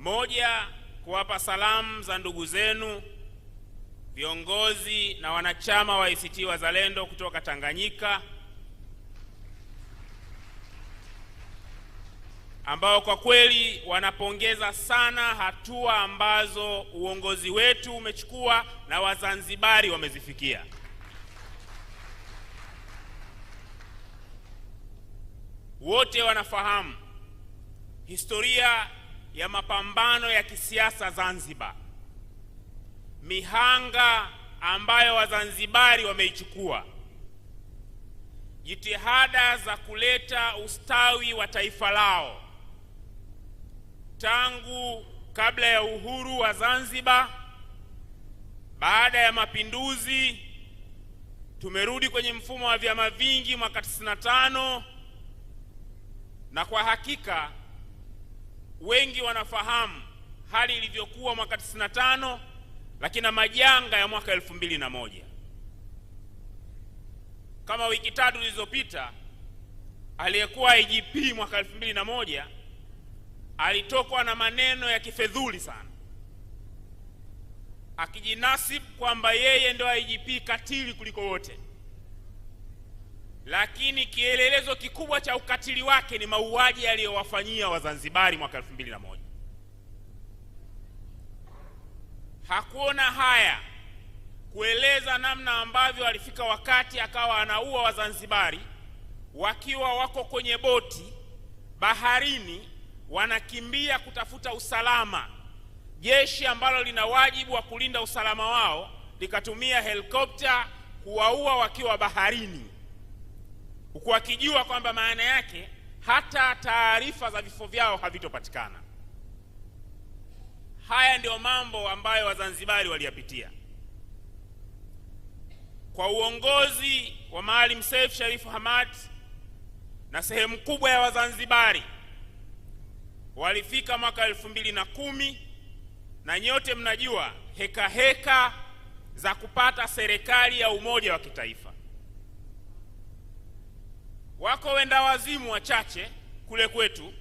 Moja, kuwapa salamu za ndugu zenu viongozi na wanachama wa ACT Wazalendo kutoka Tanganyika ambao kwa kweli wanapongeza sana hatua ambazo uongozi wetu umechukua na Wazanzibari wamezifikia. Wote wanafahamu historia ya mapambano ya kisiasa Zanzibar, mihanga ambayo Wazanzibari wameichukua, jitihada za kuleta ustawi wa taifa lao tangu kabla ya uhuru wa Zanzibar. Baada ya mapinduzi tumerudi kwenye mfumo wa vyama vingi mwaka 95, na kwa hakika wengi wanafahamu hali ilivyokuwa mwaka 95, lakini na majanga ya mwaka 2001. Kama wiki 3 zilizopita, aliyekuwa IGP mwaka 2001 alitokwa na maneno ya kifedhuli sana, akijinasibu kwamba yeye ndio IGP katili kuliko wote, lakini kielelezo kikubwa cha ukatili wake ni mauaji aliyowafanyia Wazanzibari mwaka 2001. Hakuona haya kueleza namna ambavyo alifika wakati akawa anaua Wazanzibari wakiwa wako kwenye boti baharini wanakimbia kutafuta usalama. Jeshi ambalo lina wajibu wa kulinda usalama wao likatumia helikopta kuwaua wakiwa baharini, huku akijua kwamba maana yake hata taarifa za vifo vyao havitopatikana. Haya ndio mambo ambayo Wazanzibari waliyapitia. Kwa uongozi wa Maalim Seif Sharif Hamad na sehemu kubwa ya Wazanzibari walifika mwaka 2010, na nyote mnajua heka za kupata serikali ya umoja wa kitaifa. Wako wenda wazimu wachache kule kwetu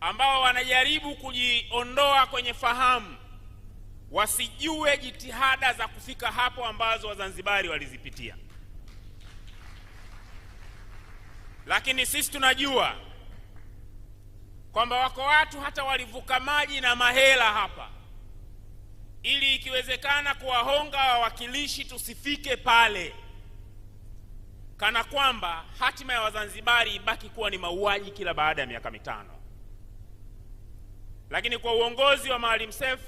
ambao wanajaribu kujiondoa kwenye fahamu, wasijue jitihada za kufika hapo ambazo Wazanzibari walizipitia. Lakini sisi tunajua kwamba wako watu hata walivuka maji na mahela hapa ili ikiwezekana kuwahonga wawakilishi tusifike pale, kana kwamba hatima ya Wazanzibari ibaki kuwa ni mauaji kila baada ya miaka 5. Lakini kwa uongozi wa Maalim Seif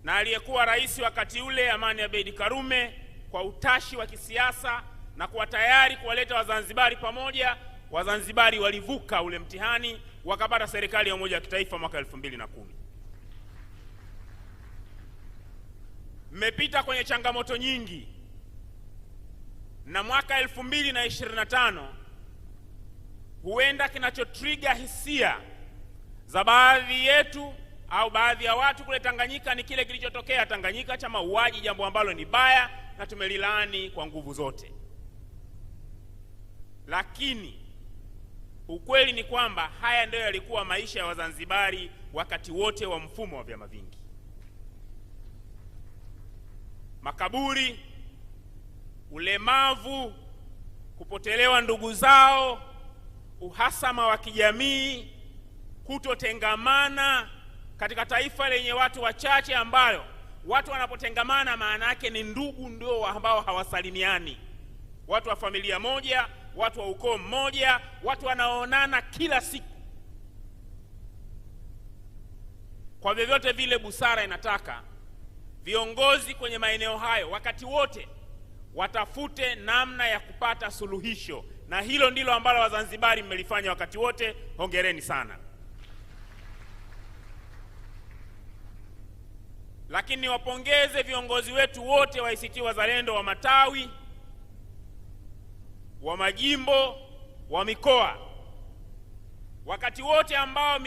na aliyekuwa rais wakati ule Amani Abeid Karume, kwa utashi wa kisiasa na kuwa tayari kuwaleta Wazanzibari pamoja, Wazanzibari walivuka ule mtihani wakapata serikali ya umoja wa kitaifa mwaka 2010. Mmepita kwenye changamoto nyingi, na mwaka 2025 huenda kinachotrigger hisia za baadhi yetu au baadhi ya watu kule Tanganyika ni kile kilichotokea Tanganyika cha mauaji, jambo ambalo ni baya na tumelilaani kwa nguvu zote. Lakini ukweli ni kwamba haya ndio yalikuwa maisha ya Wazanzibari wakati wote wa mfumo wa vyama vingi. Makaburi, ulemavu, kupotelewa ndugu zao, uhasama wa kijamii, kutotengamana katika taifa lenye watu wachache, ambayo watu wanapotengamana maana yake ni ndugu ndio ambao hawasalimiani, watu wa familia moja, watu wa ukoo mmoja, watu wanaonana kila siku. Kwa vyovyote vile, busara inataka viongozi kwenye maeneo hayo wakati wote watafute namna ya kupata suluhisho, na hilo ndilo ambalo Wazanzibari mmelifanya wakati wote. Hongereni sana. Lakini niwapongeze viongozi wetu wote wa ACT Wazalendo, wa matawi, wa majimbo, wa mikoa, wakati wote ambao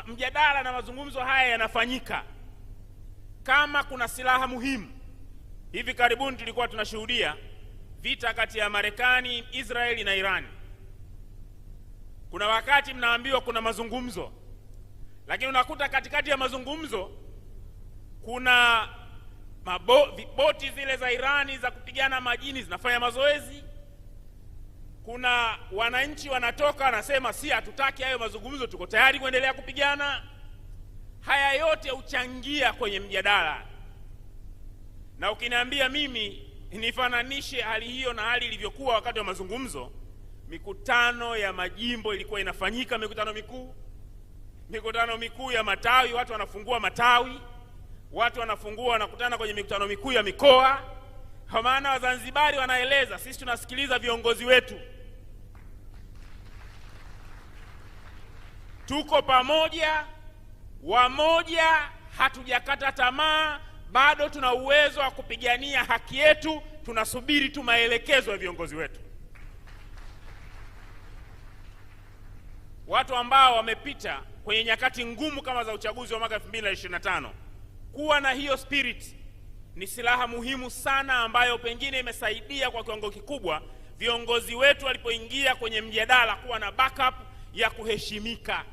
mjadala na mazungumzo haya yanafanyika. Kama kuna silaha muhimu, hivi karibuni tulikuwa tunashuhudia vita kati ya Marekani, Israeli na Iran. Kuna wakati mnaambiwa kuna mazungumzo, Lakini unakuta katikati ya mazungumzo kuna boti zile za Irani za kupigana majini zinafanya mazoezi. Kuna wananchi wanatoka wanasema si hatutaki hayo mazungumzo, tuko tayari kuendelea kupigana. Haya yote huchangia kwenye mjadala. Na ukiniambia mimi nifananishe hali hiyo na hali ilivyokuwa wakati wa mazungumzo, mikutano ya majimbo ilikuwa inafanyika, mikutano mikuu ya matawi, watu wanafungua matawi, watu wanakutana kwenye mikutano mikuu ya mikoa. Kwa maana Wazanzibari wanaeleza, sisi tunasikiliza viongozi wetu, tuko pamoja, wamoja, hatujakata tamaa, bado tuna uwezo wa kupigania haki yetu, tunasubiri tu maelekezo ya viongozi wetu. Watu ambao wamepita kwenye nyakati ngumu kama za uchaguzi wa mwaka 2025, kuwa na hiyo spirit ni silaha muhimu sana, ambayo pengine imesaidia kwa kiwango kikubwa viongozi wetu walipoingia kwenye mjadala kuwa na backup ya kuheshimika.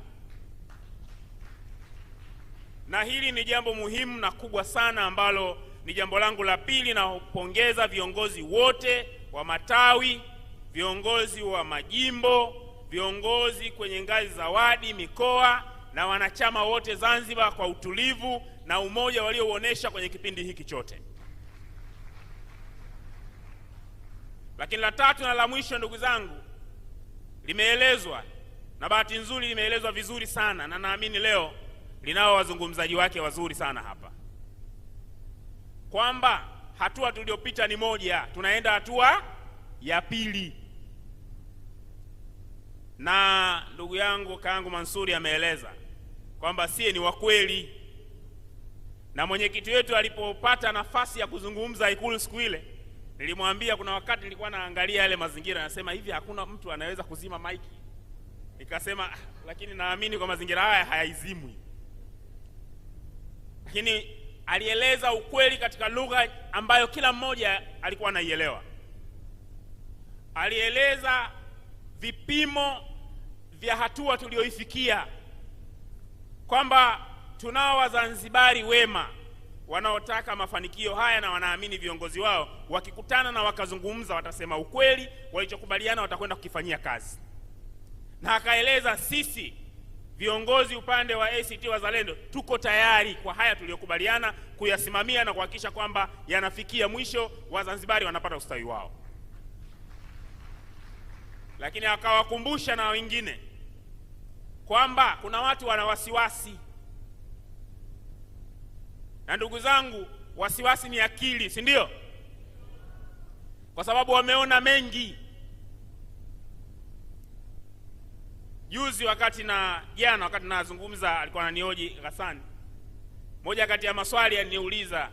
Na hili ni jambo muhimu na kubwa sana, ambalo ni jambo langu la pili. Na kupongeza viongozi wote wa matawi, viongozi wa majimbo, viongozi kwenye ngazi za wadi, mikoa, na wanachama wote Zanzibar kwa utulivu na umoja waliouonesha kwenye kipindi hiki chote. Lakini la tatu na la mwisho, ndugu zangu, limeelezwa, na bahati nzuri limeelezwa vizuri sana, na naamini leo linao wazungumzaji wake wazuri sana hapa, kwamba hatua tuliyopita ni moja, tunaenda hatua ya pili. Na ndugu yangu kaangu Mansuri ameeleza kwamba sie ni wakweli. Na mwenyekiti wetu alipopata nafasi ya kuzungumza Ikulu siku ile, nilimwambia, kuna wakati nilikuwa naangalia yale mazingira, nasema hivi hakuna mtu anaweza kuzima maiki. Nikasema lakini naamini kwa mazingira haya hayaizimwi. Lakini alieleza ukweli katika lugha ambayo kila mmoja alikuwa anaielewa. Alieleza vipimo vya hatua tulioifikia, kwamba tunao Wazanzibari wema wanaotaka mafanikio haya, na wanaamini viongozi wao wakikutana na wakazungumza watasema ukweli, walichokubaliana watakwenda kukifanyia kazi. Na akaeleza sisi viongozi upande wa ACT Wazalendo tuko tayari kwa haya tuliyokubaliana kuyasimamia na kuhakikisha kwamba yanafikia mwisho, Wazanzibari wanapata ustawi wao. Lakini akawakumbusha na wengine kwamba kuna watu wana wasiwasi. Na ndugu zangu, wasiwasi ni akili, si ndio? Kwa sababu wameona mengi. Juzi jana wakati nazungumza, alikuwa ananioji Hassan, moja kati ya maswali aliniuliza,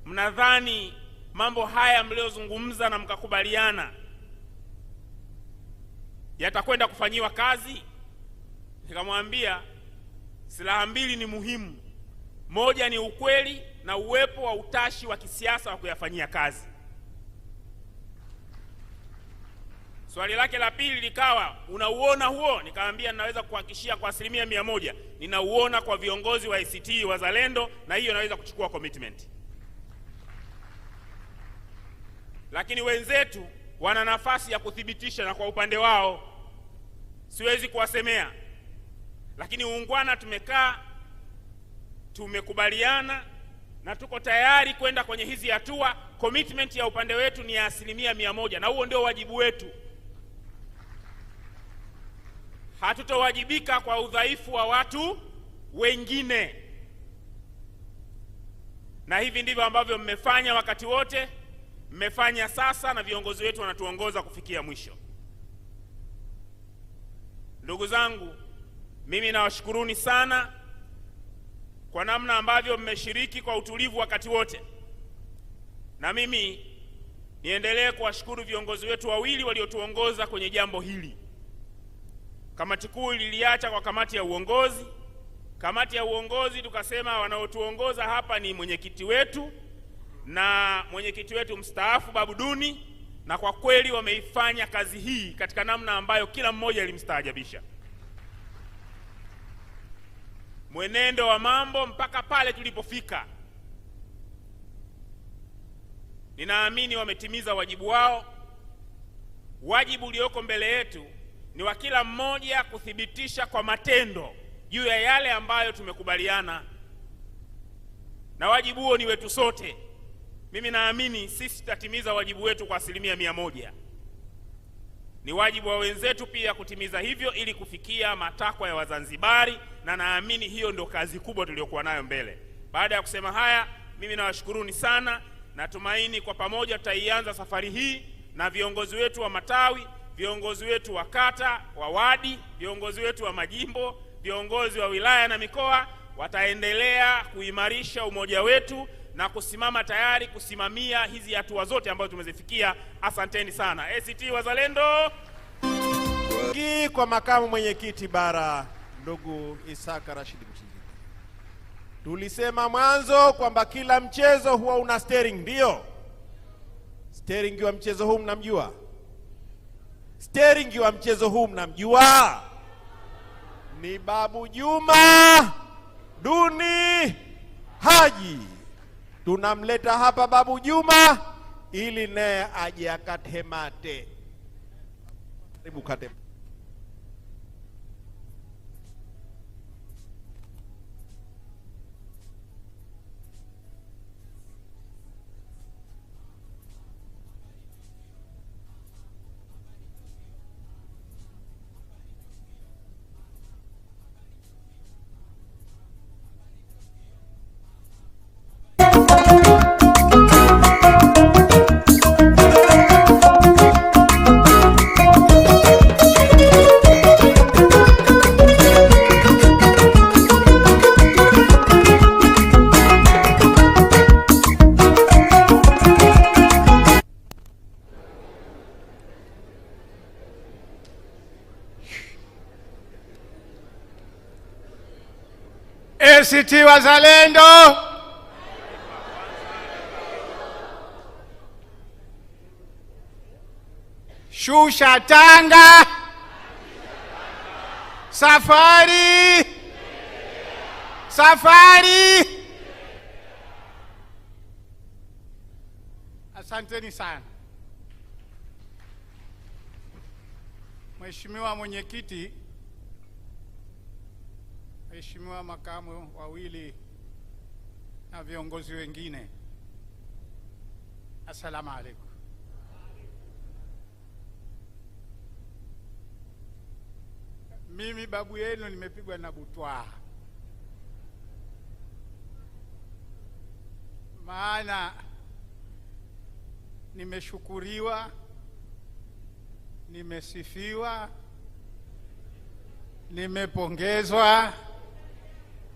mnadhani mambo haya mliozungumza na mkakubaliana yatakwenda kufanyiwa kazi? Nikamwambia silaha mbili ni muhimu. Moja ni ukweli na uwepo wa utashi wa kisiasa wa kuyafanyia kazi. Swali lake la pili likawa, unauona huo? Nikamwambia ninaweza kuhakikishia kwa 100% ninauona kwa viongozi wa ACT Wazalendo, na hiyo naweza kuchukua commitment. Lakini wenzetu wana nafasi ya kuthibitisha, na kwa upande wao siwezi kuwasemea. Lakini uungwana, tumekaa, tumekubaliana na tuko tayari kwenda kwenye hizi hatua. Commitment ya upande wetu ni ya 100%, na huo ndio wajibu wetu. Hatutowajibika kwa udhaifu wa watu wengine. Na hivi ndivyo ambavyo mmefanya wakati wote, mmefanya sasa, na viongozi wetu wanatuongoza kufikia mwisho. Ndugu zangu, mimi nawashukuruni sana kwa namna ambavyo mmeshiriki kwa utulivu wakati wote. Na mimi niendelee kuwashukuru viongozi wetu wawili waliotuongoza kwenye jambo hili. Kamati kuu iliacha kwa kamati ya uongozi. Kamati ya uongozi tukasema wanaotuongoza hapa ni mwenyekiti wetu na mwenyekiti wetu mstaafu Babu Duni, na kwa kweli wameifanya kazi hii katika namna ambayo kila mmoja ilimstaajabisha. mwenendo wa mambo mpaka pale tulipofika. Ninaamini wametimiza wajibu wao. Wajibu ulioko mbele yetu ni wa kila mmoja kuthibitisha kwa matendo juu ya yale ambayo tumekubaliana, na wajibu huo ni wetu sote. Mimi naamini sisi tutatimiza wajibu wetu kwa 100%. Ni wajibu wa wenzetu pia kutimiza hivyo ili kufikia matakwa ya Wazanzibari, na naamini hiyo ndio kazi kubwa tuliyokuwa nayo mbele. Baada ya kusema haya, mimi nawashukuruni sana. Natumaini kwa pamoja tutaianza safari hii, na viongozi wetu wa matawi, viongozi wetu wa kata, wa wadi, viongozi wetu wa majimbo, viongozi wa wilaya na mikoa wataendelea kuimarisha umoja wetu na kusimama tayari kusimamia hizi hatua zote ambazo tumezifikia. Asanteni sana. ACT Wazalendo. Kwa makamu mwenyekiti bara ndugu Isaka Rashid Mchinjita. Tulisema mwanzo kwamba kila mchezo huwa una steering, ndio? Steering wa mchezo huu mnamjua? Steering wa mchezo huu mnamjua? Ni Babu Juma Duni Haji. Tunamleta hapa Babu Juma ili naye aje akate mate. Karibu kate. ACT Wazalendo. Shusha tanga. Safari. Safari. Asanteni sana. Mheshimiwa Mwenyekiti, Mheshimiwa makamu wawili na viongozi wengine, Assalamu alaikum. Mimi babu yenu nimepigwa na butwaa, maana nimeshukuriwa, nimesifiwa, nimepongezwa.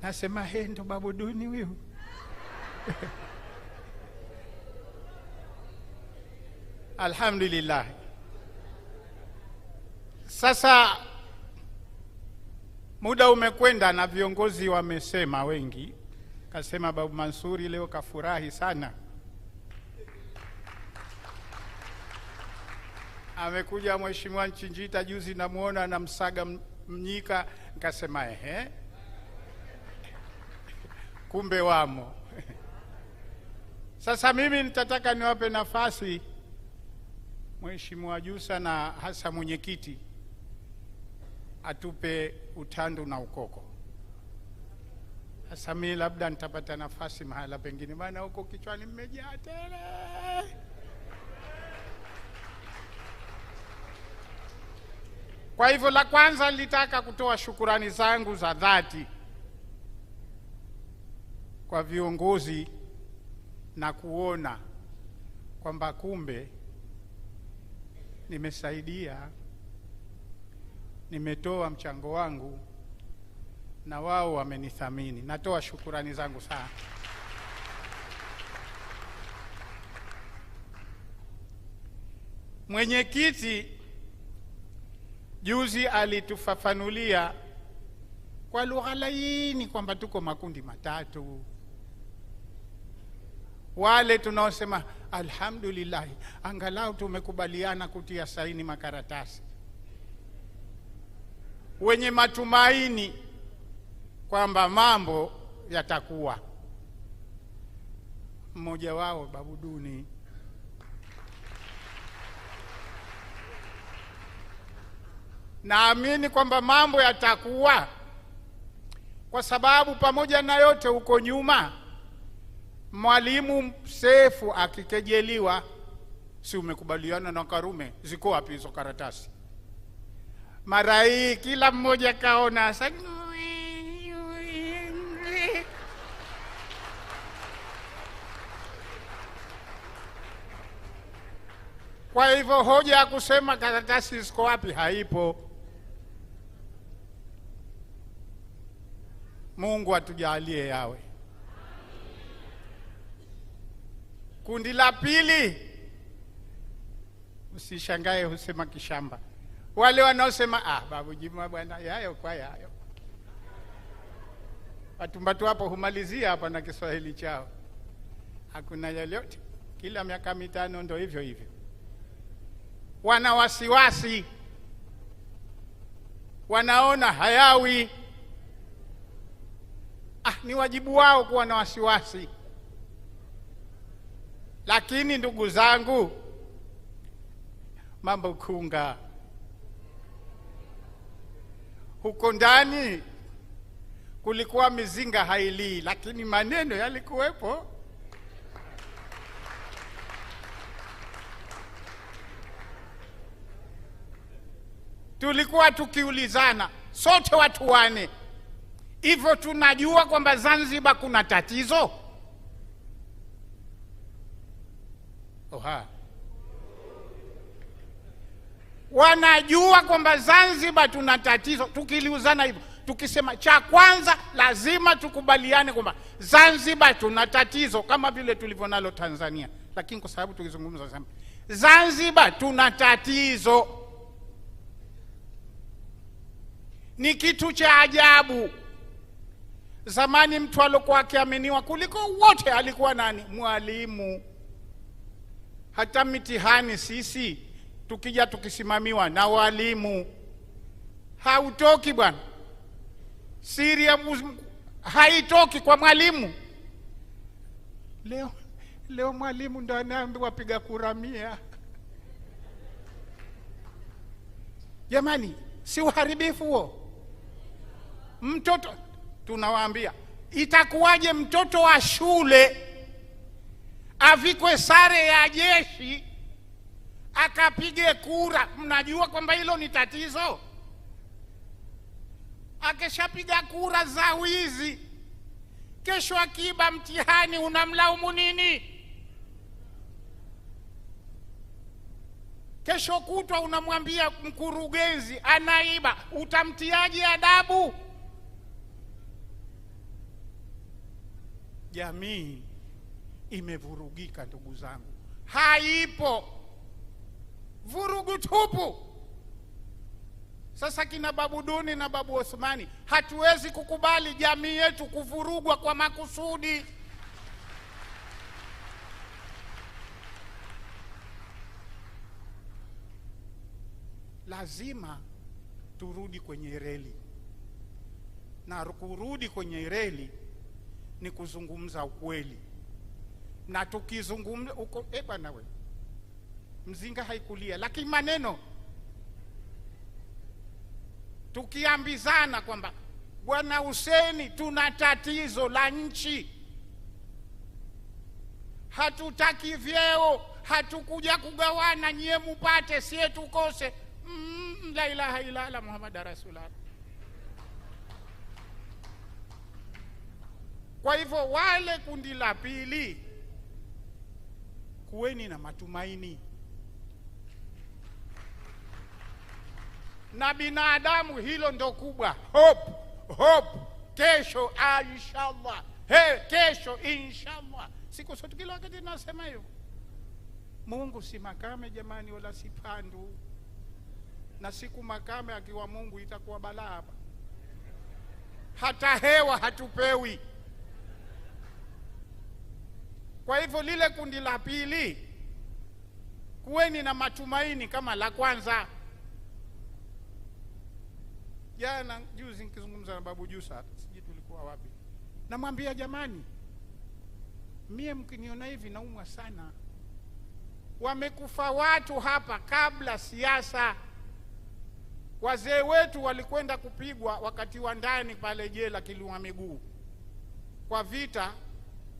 Nasema ndo Babu Duni huyu. Alhamdulillah. Sasa muda umekwenda na viongozi wamesema wengi. Kasema Babu Mansuri leo kafurahi sana. Amekuja Mheshimiwa Mchinjita juzi namuona na Msaga Mnyika, nikasema kumbe wamo. Sasa mimi nitataka niwape nafasi Mheshimiwa Jussa na hasa mwenyekiti atupe utandu na ukoko. Sasa mimi labda nitapata nafasi mahala pengine, maana huko kichwani mmejaa tele. Kwa hivyo la kwanza nilitaka kutoa shukurani zangu za dhati kwa viongozi na kuona kwamba kumbe nimesaidia, nimetoa mchango wangu na wao wamenithamini. Natoa shukurani zangu sana. Mwenyekiti juzi alitufafanulia kwa lugha laini kwamba tuko makundi matatu. Wale tunaosema alhamdulillah angalau tumekubaliana kutia saini makaratasi, wenye matumaini kwamba mambo yatakuwa. Mmoja wao Babu Duni. Naamini kwamba mambo yatakuwa kwa sababu pamoja na yote huko nyuma Mwalimu Seif akikejeliwa, si umekubaliana na Karume? Ziko wapi hizo karatasi? Mara hii kila mmoja kaona kwa hivyo hoja ya kusema karatasi ziko wapi haipo. Mungu atujalie yawe. Kundi la pili, usishangae husema kishamba. Wale wanaosema Babu Juma bwana, yayo kwa yayo. Watumbatu hapo humalizia hapa na Kiswahili chao. Hakuna lolote. Kila miaka 5 ndo hivyo hivyo. Wana wasiwasi. Wanaona hayawi. Ni wajibu wao kuwa na wasiwasi. Lakini ndugu zangu, mambo kunga. Huko ndani kulikuwa mizinga hailii, lakini maneno yalikuwepo. Tulikuwa tukiulizana sote watu wane, hivyo tunajua kwamba Zanzibar kuna tatizo? Wanajua kwamba Zanzibar tuna tatizo. Tukiliuzana hivyo, tukisema cha kwanza lazima tukubaliane kwamba Zanzibar tuna tatizo kama vile tulivyo nalo Tanzania. Lakini kwa sababu tukizungumza Zanzibar tuna tatizo, ni kitu cha ajabu. Zamani mtu alikuwa akiaminiwa kuliko wote alikuwa nani? Mwalimu. Hata mitihani sisi tukija tukisimamiwa na walimu, hautoki bwana. Siri ya haitoki kwa mwalimu. Leo mwalimu ndo anaambiwa piga kura 100. Jamani, si uharibifu huo? Mtoto tunawaambia, itakuwaje mtoto wa shule avikwe sare ya jeshi akapige kura? Mnajua kwamba hilo ni tatizo. Akishapiga kura za wizi, kesho akiiba mtihani, unamlaumu nini? Kesho kutwa unamwambia mkurugenzi anaiba, utamtiaje adabu? Jamii imevurugika ndugu zangu, haipo, vurugu tupu. Sasa kina Babu Duni na Babu Othmani, hatuwezi kukubali jamii yetu kuvurugwa kwa makusudi. Lazima turudi kwenye reli, na kurudi kwenye reli ni kuzungumza ukweli. Na tukizungumza uko bwana wewe, mzinga haikulia, lakini maneno tukiambizana kwamba bwana Huseni, tuna tatizo la nchi, hatutaki vyeo, hatukuja kugawana nyie mupate sie tukose. La ilaha illa Allah Muhammad Rasulullah. Kwa hivyo wale kundi la pili, kuweni na matumaini. Na binadamu hilo ndo kubwa. Hope. Kesho inshallah. Kesho inshallah. Siku sote kila wakati nasema hivyo. Mungu si Makame jamani, wala si Pandu. Na siku Makame akiwa Mungu itakuwa balaa. Hata hewa hatupewi. Kwa hivyo lile kundi la pili, kuweni na matumaini kama la kwanza. Jana juzi nikizungumza na Babu Jusa, sijui tulikuwa wapi, namwambia jamani, mie mkiniona hivi naumwa sana. Wamekufa watu hapa kabla siasa. Wazee wetu walikwenda kupigwa wakati wa ndani pale jela Kilua Miguu, kwa vita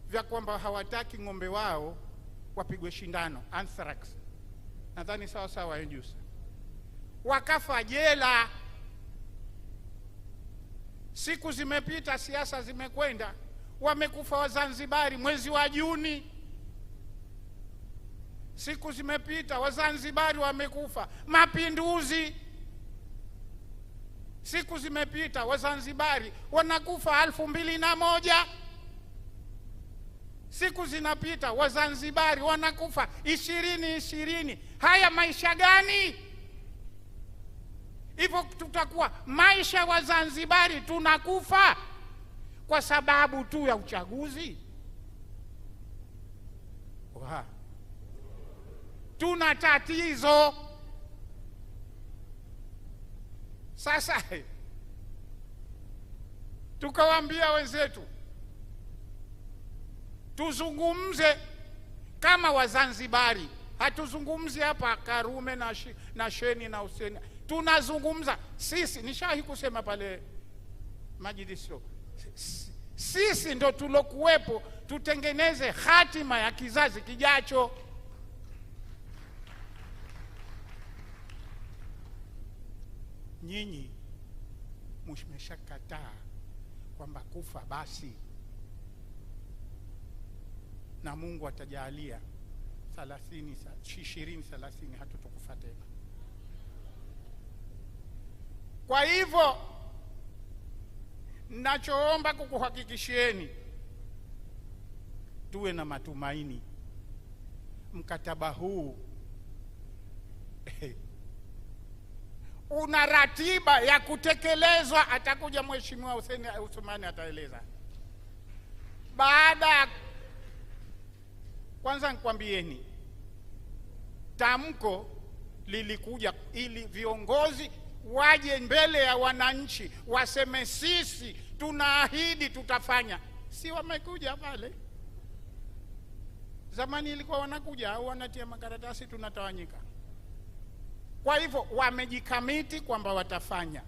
vya kwamba hawataki ng'ombe wao wapigwe shindano, anthrax. Nadhani sawa sawa Jusa. Wakafa jela. Siku zimepita, siasa zimekwenda, wamekufa Wazanzibari mwezi wa Juni. Siku zimepita, Wazanzibari wamekufa mapinduzi. Siku zimepita, Wazanzibari wanakufa 2001. Siku zinapita, Wazanzibari wanakufa 2020. Haya maisha gani? Hivyo tutakuwa maisha Wazanzibari tunakufa kwa sababu tu ya uchaguzi? Tuna tatizo. Sasa tukawaambia wenzetu tuzungumze kama Wazanzibari. Hatuzungumzi hapa Karume na Sheni na Hussein. Tunazungumza sisi. Nishawahi kusema pale Majidisho, sisi ndo tulokuwepo, tutengeneze hatima ya kizazi kijacho. Nyinyi mmeshakataa kwamba kufa basi, na Mungu atajalia 20-30 hatutokufa tena. Kwa hivyo ninachoomba kukuhakikishieni, tuwe na matumaini. Mkataba huu una ratiba ya kutekelezwa. Atakuja Mheshimiwa Hussein Uthmani ataeleza. Baada, kwanza nikwambieni, tamko lilikuja ili viongozi waje mbele ya wananchi waseme sisi tunaahidi tutafanya. Si wamekuja pale zamani, ilikuwa wanakuja au wanatia makaratasi tunatawanyika. Kwa hivyo wamejikamiti kwamba watafanya,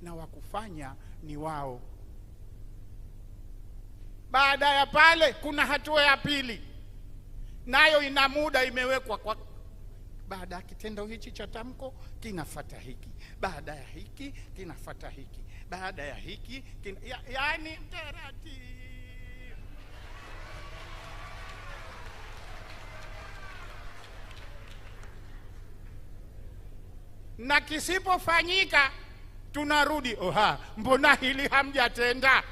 na wakufanya ni wao. Baada ya pale kuna hatua ya pili, nayo ina muda imewekwa. Kwa baada ya kitendo hichi cha tamko kinafuata hiki, baada ya hiki kinafuata hiki, baada ya hiki yaani taratibu. Na kisipofanyika tunarudi, mbona hili hamjatenda?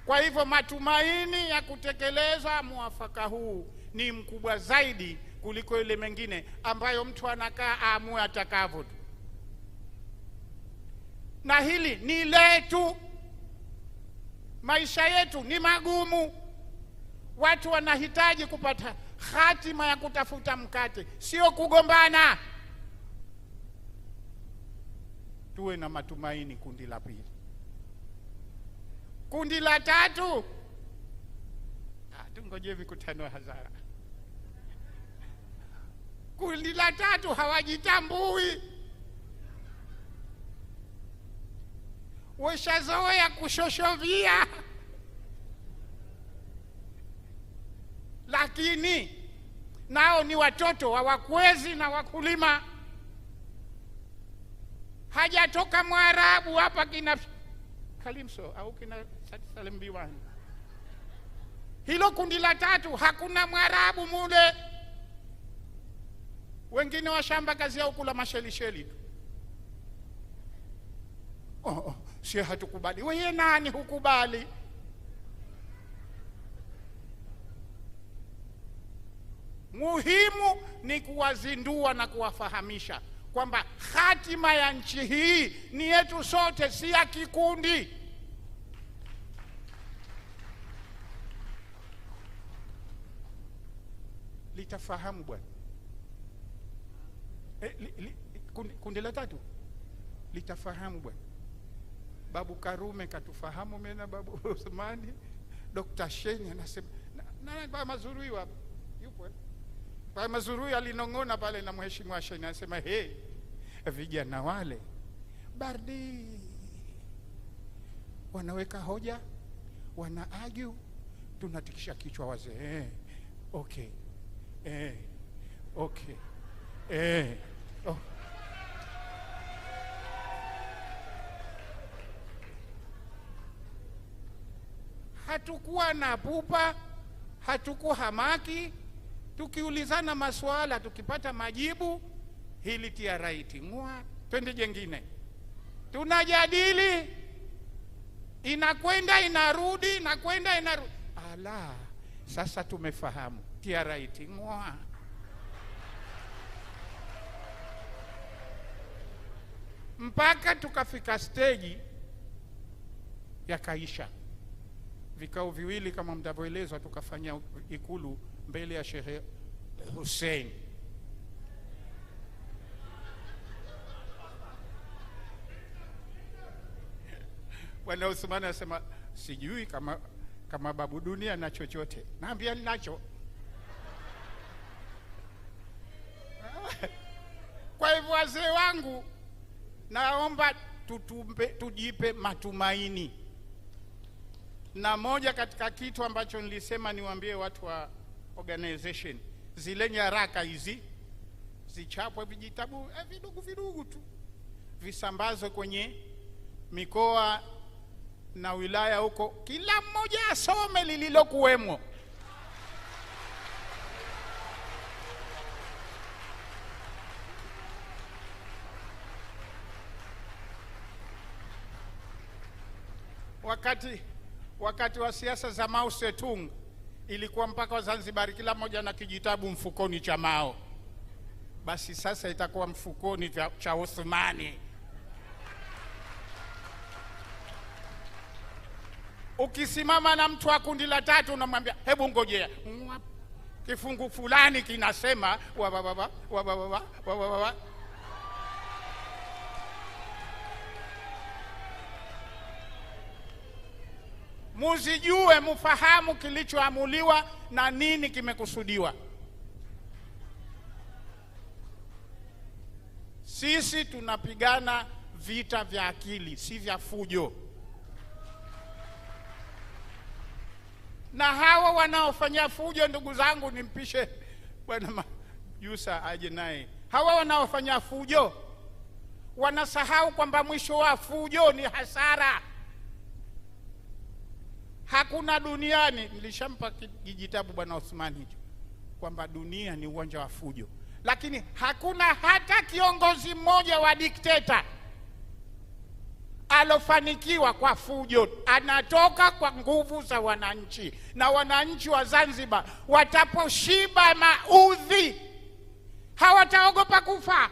Kwa hivyo matumaini ya kutekeleza muafaka huu ni mkubwa zaidi kuliko ile mengine ambayo mtu anakaa aamue atakavyo. Na hili ni letu. Maisha yetu ni magumu. Watu wanahitaji kupata hatima ya kutafuta mkate, sio kugombana. Tuwe na matumaini. Kundi la pili. Kundi la tatu, tungoje mikutano ya hadhara. Kundi la tatu hawajitambui. Washazoea kushoshovia. Lakini nao ni watoto wa wakwezi na wakulima. Hajatoka Mwarabu hapa kina Kalimso au kina Salim Biwani. Hilo kundi la tatu hakuna Mwarabu mule. Wengine wa shamba kazi yao kula mashelisheli tu. Si hatukubali. Wewe nani hukubali? Muhimu ni kuwazindua na kuwafahamisha kwamba hatima ya nchi hii ni yetu sote, si ya kikundi. Litafahamu bwana. kundi la tatu litafahamu bwana. Babu Karume katufahamu, mimi na Babu Uthmani. Dr. Sheni anasema na Baba Mazurui hapa yupo. Baba Mazurui alinong'ona pale na Mheshimiwa Sheni, anasema vijana wale bardi wanaweka hoja, wana argue, tunatikisha kichwa wazee. Okay. Okay. Oh. Hatukuwa na pupa, hatukuwa hamaki, tukiulizana maswala tukipata majibu, hili tia right ngua, twende jengine. Tunajadili, inakwenda inarudi, inakwenda inarudi. Ala, sasa tumefahamu, tia right ngua. Mpaka tukafika stage yakaisha. Vikao viwili kama mtavyoelezwa tukafanya Ikulu mbele ya Sheikh Hussein. Bwana Uthmani anasema sijui kama Babu Dunia na chochote. Naambia ninacho. Kwa hivyo wazee wangu, naomba tujipe matumaini. Na moja katika kitu ambacho nilisema niwaambie watu wa organization, zile nyaraka hizi zichapwe vijitabu vidogo tu, visambazwe kwenye mikoa na wilaya huko, kila mmoja asome lililokuwemo. Wakati wa siasa za Mao Zedong ilikuwa mpaka wa Zanzibar kila mmoja na kijitabu mfukoni cha Mao. Basi sasa itakuwa mfukoni cha Uthmani. Ukisimama na mtu wa kundi la tatu unamwambia hebu ngojea, kifungu fulani kinasema Muzijue, mufahamu kilichoamuliwa na nini kimekusudiwa. Sisi tunapigana vita vya akili, si vya fujo. Na hawa wanaofanya fujo, ndugu zangu, nimpishe Bwana Jusa aje naye. Hawa wanaofanya fujo wanasahau kwamba mwisho wa fujo ni hasara. Hakuna duniani, nilishampa kijitabu Bwana Uthmani hicho, kwamba dunia ni uwanja wa fujo, lakini hakuna hata kiongozi mmoja wa dikteta alofanikiwa kwa fujo. Anatoka kwa nguvu za wananchi, na wananchi wa Zanzibar wataposhiba maudhi hawataogopa kufa.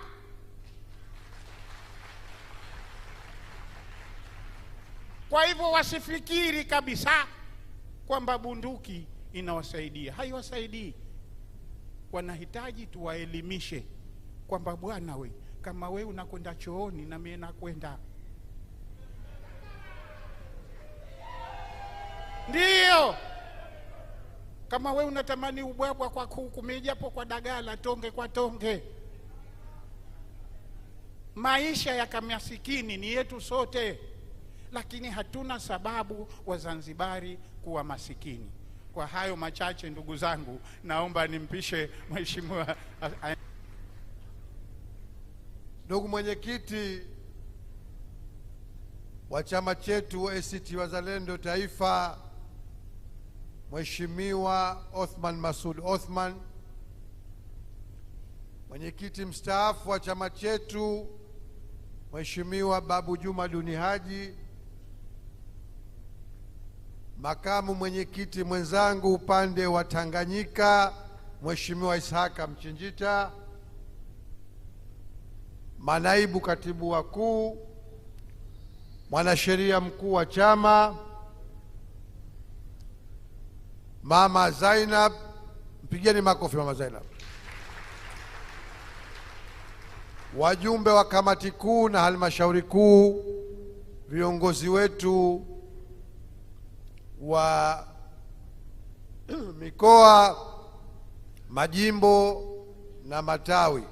Kwa hivyo wasifikiri kabisa kwamba bunduki inawasaidia. Haiwasaidii. Wanahitaji tuwaelimishe kwamba bwana we, kama we unakwenda chooni na mimi nakwenda. Ndio. Kama we unatamani ubwabwa kwa kuku, mijapo kwa dagala, tonge kwa tonge. Maisha ya kamasikini ni yetu sote, lakini hatuna sababu Wazanzibari kuwa masikini. Kwa hayo machache, ndugu zangu, naomba nimpishe Mheshimiwa. Ndugu mwenyekiti wa chama chetu ACT Wazalendo Taifa, Mheshimiwa Othman Masoud Othman, mwenyekiti mstaafu wa chama chetu Mheshimiwa Babu Juma Duni Haji, makamu mwenyekiti mwenzangu upande wa Tanganyika Mheshimiwa Ishaka Mchinjita, manaibu katibu wakuu, mwanasheria mkuu wa chama Mama Zainab, mpigeni makofi Mama Zainab, wajumbe wa kamati kuu na halmashauri kuu, viongozi wetu wa mikoa, majimbo na matawi,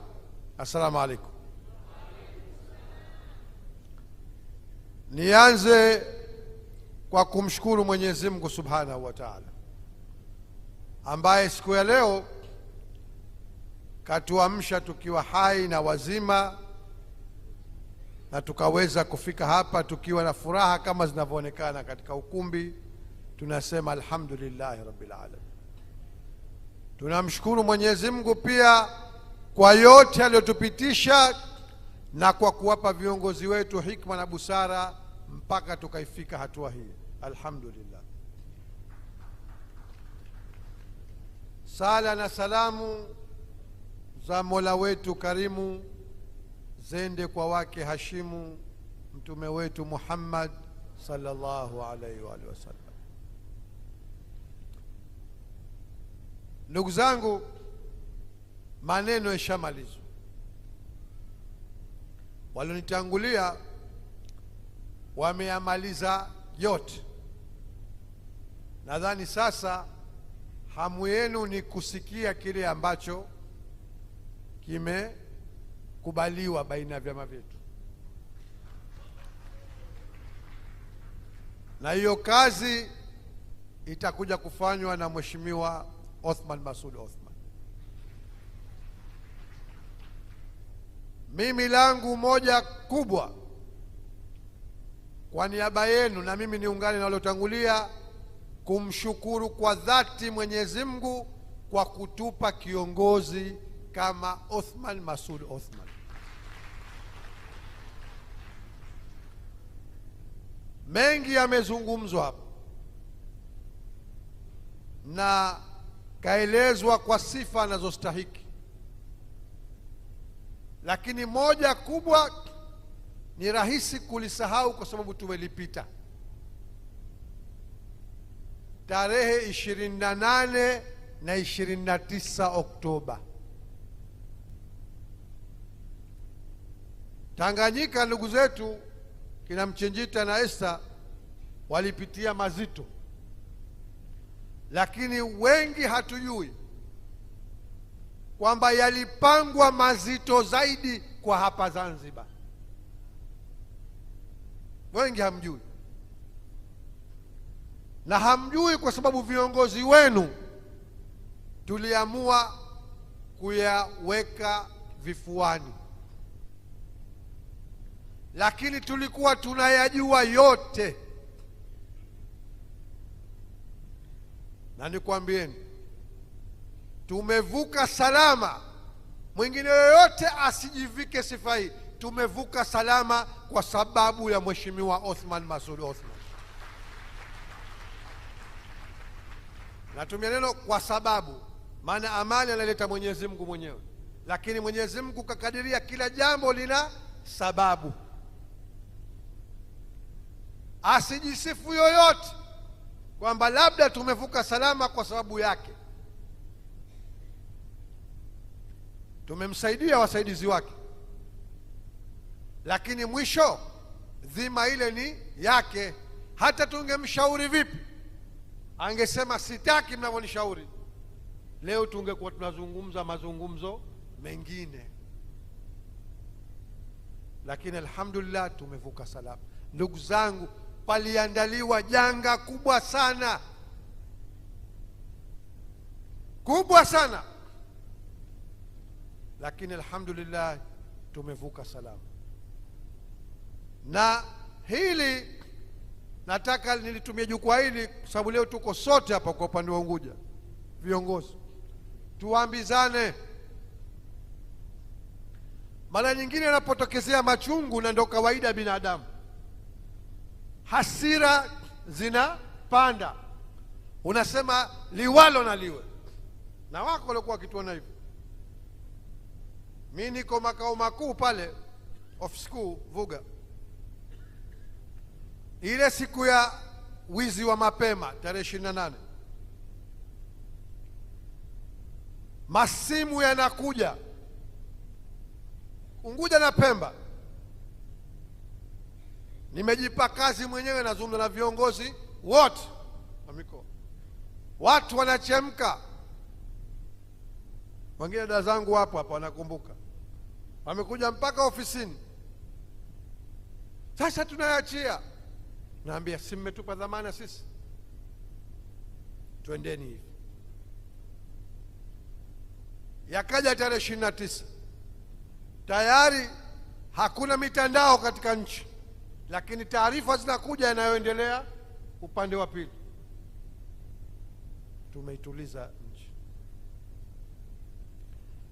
assalamu alaikum. Nianze kwa kumshukuru Mwenyezi Mungu Subhanahu wa Ta'ala, ambaye siku ya leo katuamsha tukiwa hai na wazima, na tukaweza kufika hapa tukiwa na furaha kama zinavyoonekana katika ukumbi. Tunasema alhamdulillahi rabbil alamin. Tunamshukuru Mwenyezi Mungu pia kwa yote aliyotupitisha na kwa kuwapa viongozi wetu hikma na busara mpaka tukaifika hatua hii. Alhamdulillah. Sala na salamu za Mola wetu karimu zende kwa wake hashimu mtume wetu Muhammad sallallahu alaihi wa alihi wasallam. Ndugu zangu, maneno yashamalizwa. Walionitangulia wameyamaliza yote. Nadhani sasa hamu yenu ni kusikia kile ambacho kimekubaliwa baina ya vyama vyetu, na hiyo kazi itakuja kufanywa na Mheshimiwa Othman Masoud Othman. Mimi langu moja kubwa kwa niaba yenu, na mimi niungane na waliotangulia kumshukuru kwa dhati Mwenyezi Mungu kwa kutupa kiongozi kama Othman Masoud Othman. Mengi yamezungumzwa hapa na kaelezwa kwa sifa anazostahiki, lakini moja kubwa ni rahisi kulisahau kwa sababu tumelipita. Tarehe 28 na 29 Oktoba, Tanganyika, ndugu zetu kina Mchenjita na Esther walipitia mazito, lakini wengi hatujui kwamba yalipangwa mazito zaidi kwa hapa Zanzibar. Wengi hamjui, na hamjui kwa sababu viongozi wenu tuliamua kuyaweka vifuani, lakini tulikuwa tunayajua yote. Na nikwambieni, tumevuka salama. Mwingine yoyote asijivike sifa hii. Tumevuka salama kwa sababu ya Mheshimiwa Othman Masoud Othman. Natumia neno kwa sababu, maana amani analeta Mwenyezi Mungu mwenyewe, lakini Mwenyezi Mungu kakadiria kila jambo lina sababu. Asijisifu yoyote kwamba labda tumevuka salama kwa sababu yake. Tumemsaidia wasaidizi wake, lakini mwisho dhima ile ni yake. Hata tungemshauri vipi, angesema sitaki mnavyonishauri, leo tungekuwa tunazungumza mazungumzo mengine. Lakini alhamdulillah tumevuka salama. Ndugu zangu, paliandaliwa janga kubwa sana, kubwa sana, lakini alhamdulillah tumevuka salama. Na hili nataka nilitumia jukwaa hili kwa sababu leo tuko sote hapa kwa upande wa Unguja, viongozi tuambizane. Mara nyingine yanapotokezea machungu, na ndo kawaida ya binadamu, hasira zinapanda, unasema liwalo na liwe, na wako walikuwa wakituona hivyo. Mimi niko makao makuu pale office kuu Vuga, ile siku ya wizi wa mapema tarehe 28, masimu yanakuja Unguja na Pemba, nimejipa kazi mwenyewe, nazungumza na viongozi wote wa mikoa, watu wanachemka. Wengine dada zangu hapo hapa wanakumbuka, wamekuja mpaka ofisini. Sasa tunayaachia, naambia si mmetupa dhamana sisi, twendeni hivi. Yakaja tarehe 29, tayari hakuna mitandao katika nchi, lakini taarifa zinakuja yanayoendelea upande wa pili. Tumeituliza nchi.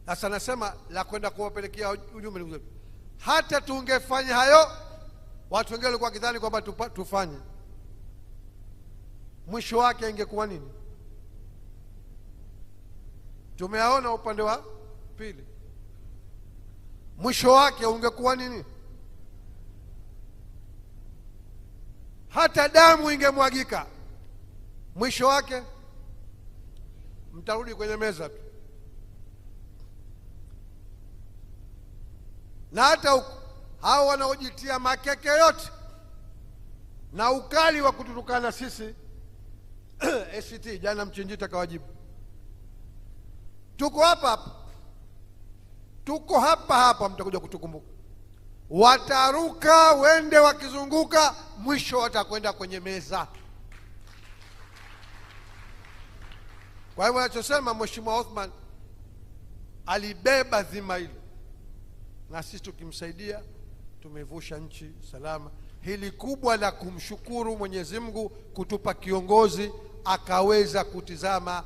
Sasa nasema la kwenda kuwapelekea ujumbe, hata tungefanya hayo, watu wengine walikuwa kidhani kwamba tufanye, mwisho wake ingekuwa nini? Tumeaona upande wa pili, mwisho wake ungekuwa nini? Hata damu ingemwagika, mwisho wake mtarudi kwenye meza tu. Na hata hao wanaojitia makeke yote na ukali wa kututukana sisi ACT, jana Mchinjita kawajibu, tuko hapa hapa, tuko hapa hapa, mtakuja kutukumbuka. Wataruka wende wakizunguka, mwisho watakwenda kwenye meza. Kwa hivyo anachosema Mheshimiwa Othman alibeba dhima hili, na sisi tukimsaidia tumevusha nchi salama. Hili kubwa la kumshukuru Mwenyezi Mungu kutupa kiongozi akaweza kutizama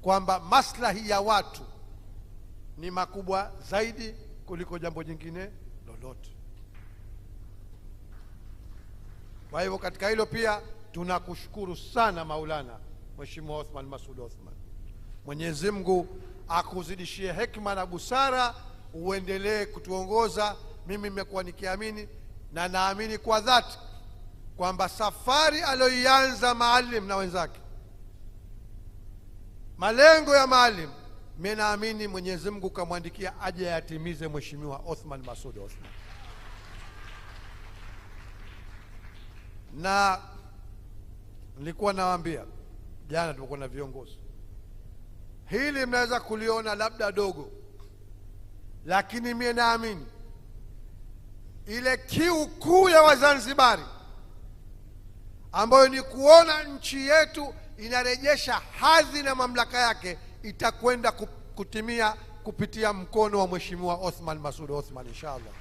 kwamba maslahi ya watu ni makubwa zaidi kuliko jambo jingine lolote. Kwa hivyo katika hilo pia tunakushukuru sana Maulana Mheshimiwa Othman Masoud Othman. Mwenyezi Mungu akuzidishie hekima na busara, uendelee kutuongoza. Mimi nimekuwa nikiamini na naamini kwa dhati kwamba safari aliyoianza Maalim na wenzake, malengo ya Maalim, mimi naamini Mwenyezi Mungu kamwandikia aje yatimize Mheshimiwa Othman Masoud Othman. Na nilikuwa nawaambia jana tulipokuwa na viongozi, hili mnaweza kuliona labda dogo, lakini mimi naamini ile kiu kuu ya Wazanzibari ambayo ni kuona nchi yetu inarejesha hadhi na mamlaka yake itakwenda kutimia kupitia mkono wa Mheshimiwa Othman Masoud Othman inshallah.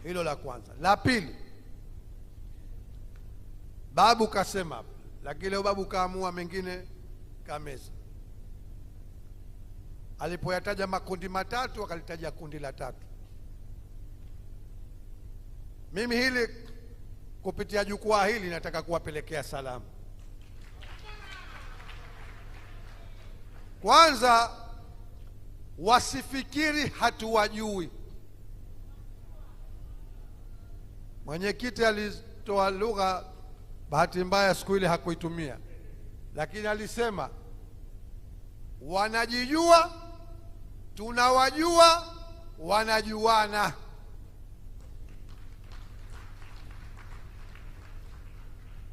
Hilo la kwanza. La pili, babu kasema, lakini leo babu kaamua mengine kameza. Alipoyataja makundi matatu akalitaja kundi la tatu. Mimi hili kupitia jukwaa hili nataka kuwapelekea salamu. Kwanza, wasifikiri hatuwajui. Mwenyekiti alitoa lugha, bahati mbaya siku ile hakuitumia, lakini alisema wanajijua, tunawajua, wanajuana.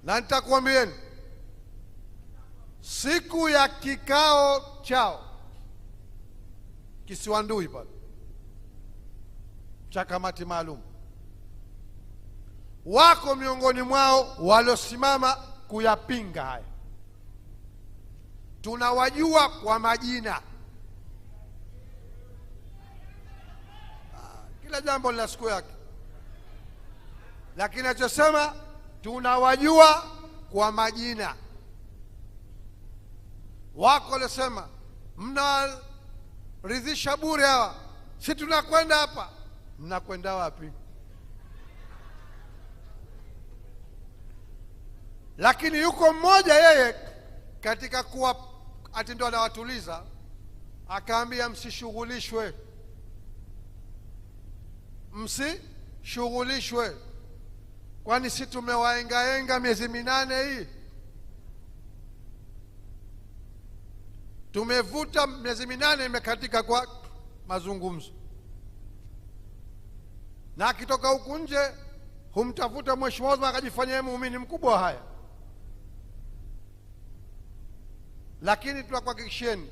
Na nitakwambieni siku ya kikao chao Kisiwandui pale cha kamati maalum, wako miongoni mwao waliosimama kuyapinga haya. Tunawajua kwa majina. Kila jambo lina siku yake, lakini nachosema tunawajua kwa majina. Wako waliosema mnaridhisha bure hawa, si tunakwenda hapa. Mnakwenda wapi? Lakini yuko mmoja yeye katika kuwa ati ndo anawatuliza, akaambia msishughulishwe, msishughulishwe, kwani si tumewaengaenga miezi 8 hii, tumevuta miezi 8 imekatika mazungumzo, na akitoka huku nje humtafuta Mheshimiwa Othman akajifanyia muumini mkubwa haya. Lakini tunakuhakikisheni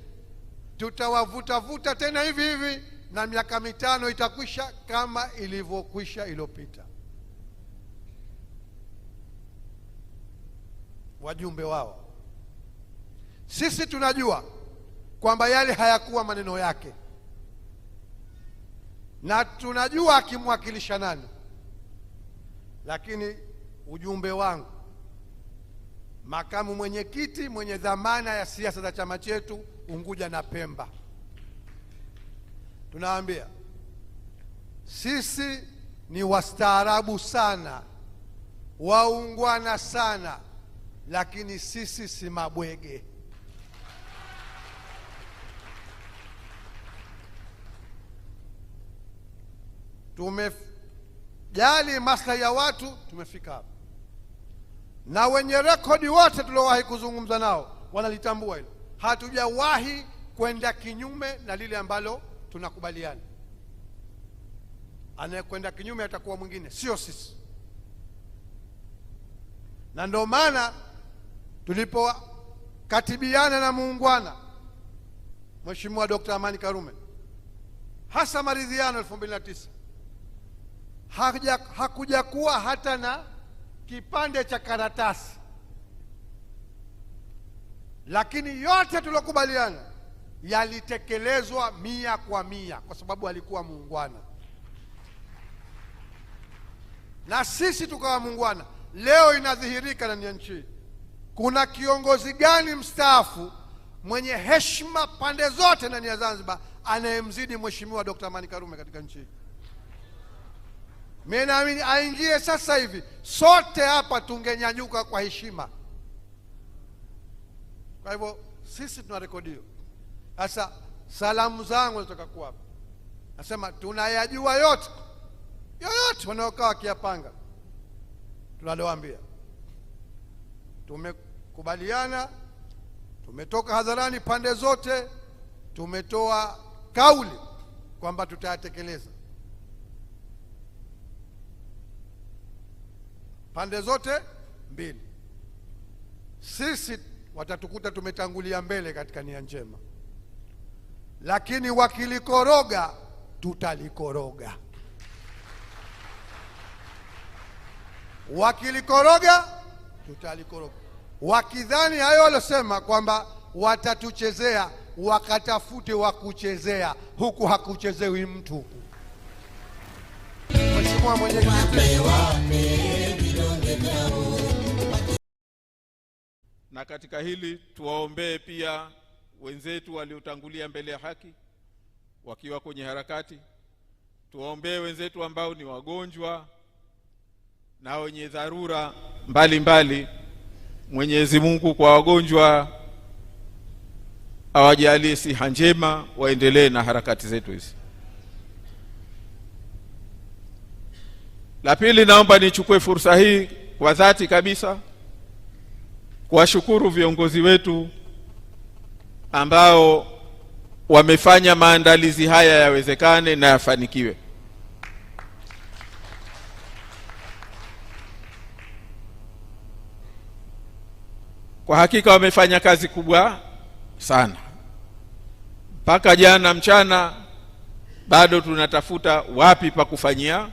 tutawavutavuta tena hivi hivi, na miaka 5 itakwisha kama ilivyokwisha iliyopita. Wajumbe wao, sisi tunajua kwamba yale hayakuwa maneno yake, na tunajua akimwakilisha nani, lakini ujumbe wangu, makamu mwenyekiti mwenye dhamana ya siasa za chama chetu Unguja na Pemba, tunawaambia sisi ni wastaarabu sana, waungwana sana, lakini sisi si mabwege. Tumejali maslahi ya watu, tumefika hapa, na wenye rekodi wote tuliowahi kuzungumza nao wanalitambua hilo. Hatujawahi kwenda kinyume na lile ambalo tunakubaliana. Anayekwenda kinyume atakuwa mwingine, sio sisi. Na ndio maana tulipokatibiana na muungwana Mheshimiwa Dr. Amani Karume, hasa maridhiano 2009, hakuja kuwa hata na kipande cha karatasi, lakini yote tuliyokubaliana yalitekelezwa 100%, kwa sababu alikuwa muungwana na sisi tukawa muungwana. Leo inadhihirika ndani ya nchi, kuna kiongozi gani mstaafu mwenye heshima pande zote ndani ya Zanzibar anayemzidi Mheshimiwa Dr. Amani Karume katika nchi? Mimi naamini aingie sasa hivi, sote hapa tungenyanyuka kwa heshima. Kwa hivyo sisi tuna rekodio. Sasa salamu zangu nataka kuwa hapa, nasema tunayajua yote wanaokaa wakiyapanga. Tunaloambia, tumekubaliana, tumetoka hadharani pande zote, tumetoa kauli kwamba tutayatekeleza pande zote mbili. Sisi watatukuta tumetangulia mbele katika nia njema, lakini wakilikoroga tutalikoroga. Wakilikoroga tutalikoroga. Wakidhani hayo walosema kwamba watatuchezea, wakatafute wa kuchezea. Huku hakuchezewi mtu huku. Mheshimiwa Mwenyekiti, na katika hili tuwaombee pia wenzetu waliotangulia mbele ya haki wakiwa kwenye harakati. Tuwaombee wenzetu ambao ni wagonjwa na wenye dharura mbalimbali. Mwenyezi Mungu kwa wagonjwa awajalie siha njema, waendelee na harakati zetu hizi. La pili, naomba nichukue fursa hii kwa dhati kabisa kuwashukuru viongozi wetu ambao wamefanya maandalizi haya yawezekane na yafanikiwe. Kwa hakika wamefanya kazi kubwa sana. Mpaka jana mchana bado tunatafuta wapi pa kufanyia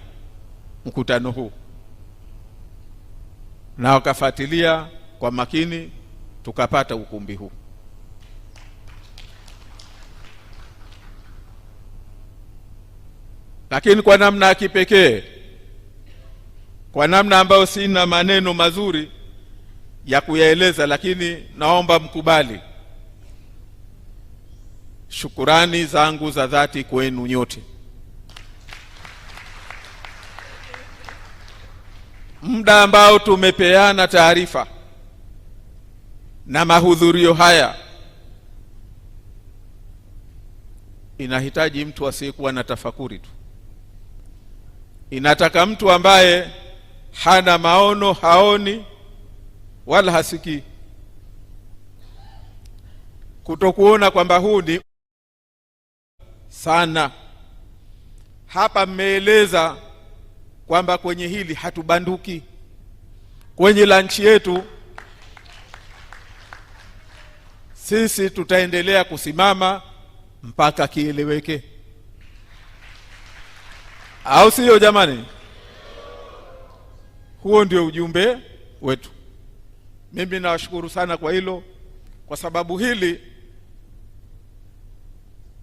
mkutano huu, na wakafuatilia kwa makini tukapata ukumbi huu. Lakini kwa namna ya kipekee, kwa namna ambayo sina maneno mazuri ya kuyaeleza, lakini naomba mkubali shukurani zangu za dhati kwenu nyote. Muda ambao tumepeana taarifa na mahudhurio haya inahitaji mtu asiyekuwa na tafakuri tu. Inataka mtu ambaye hana maono, haoni wala hasikii, kutokuona kwamba huu ni sana. Hapa mmeeleza kwamba kwenye hili hatubanduki. Kwenye lunch yetu sisi tutaendelea kusimama mpaka kieleweke, au sio jamani? Huo ndio ujumbe wetu. Mimi nawashukuru sana kwa hilo, kwa sababu hili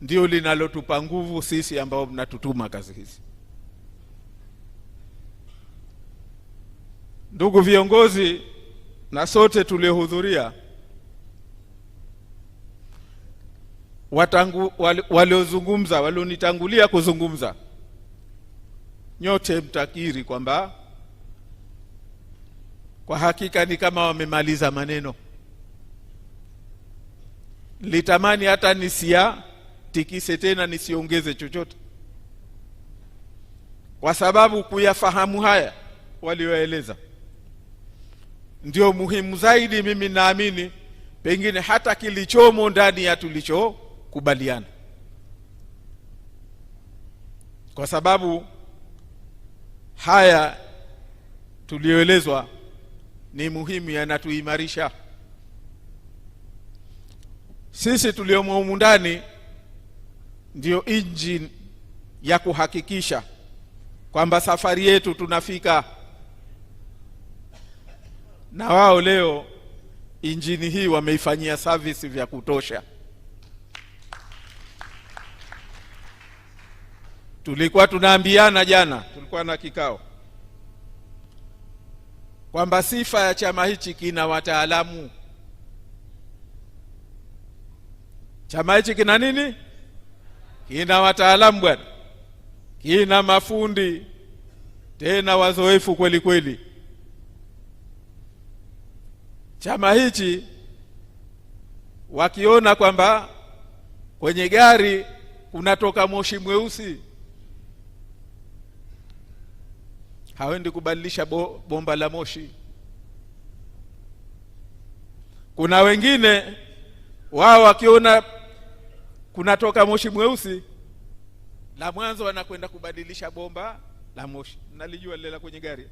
ndio linalotupa nguvu sisi ambao mnatutuma kazi hizi. Ndugu viongozi na sote tuliohudhuria, waliozungumza, walionitangulia kuzungumza, nyote mtakiri kwamba kwa hakika ni kama wamemaliza maneno. Litamani hata nisiyatikise tena, nisiongeze chochote, kwa sababu kuyafahamu haya walioeleza ndio muhimu zaidi. Mimi naamini pengine hata kilichomo ndani ya tulichokubaliana, kwa sababu haya tulioelezwa ni muhimu, yanatuimarisha sisi tuliomo humu ndani. Ndio engine ya kuhakikisha kwamba safari yetu tunafika. Na wao leo injini hii wameifanyia service vya kutosha. Tulikuwa tunaambiana jana, tulikuwa na kikao, kwamba sifa ya chama hichi kina wataalamu. Chama hichi kina nini? Kina wataalamu bwana, kina mafundi tena wazoefu kweli kweli. Chama hichi wakiona kwamba kwenye gari kunatoka moshi mweusi, hawendi kubadilisha bomba la moshi. Kuna wengine wao wakiona kunatoka moshi mweusi, la mwanzo wanakwenda kubadilisha bomba la moshi. Nalijua lile la kwenye gari,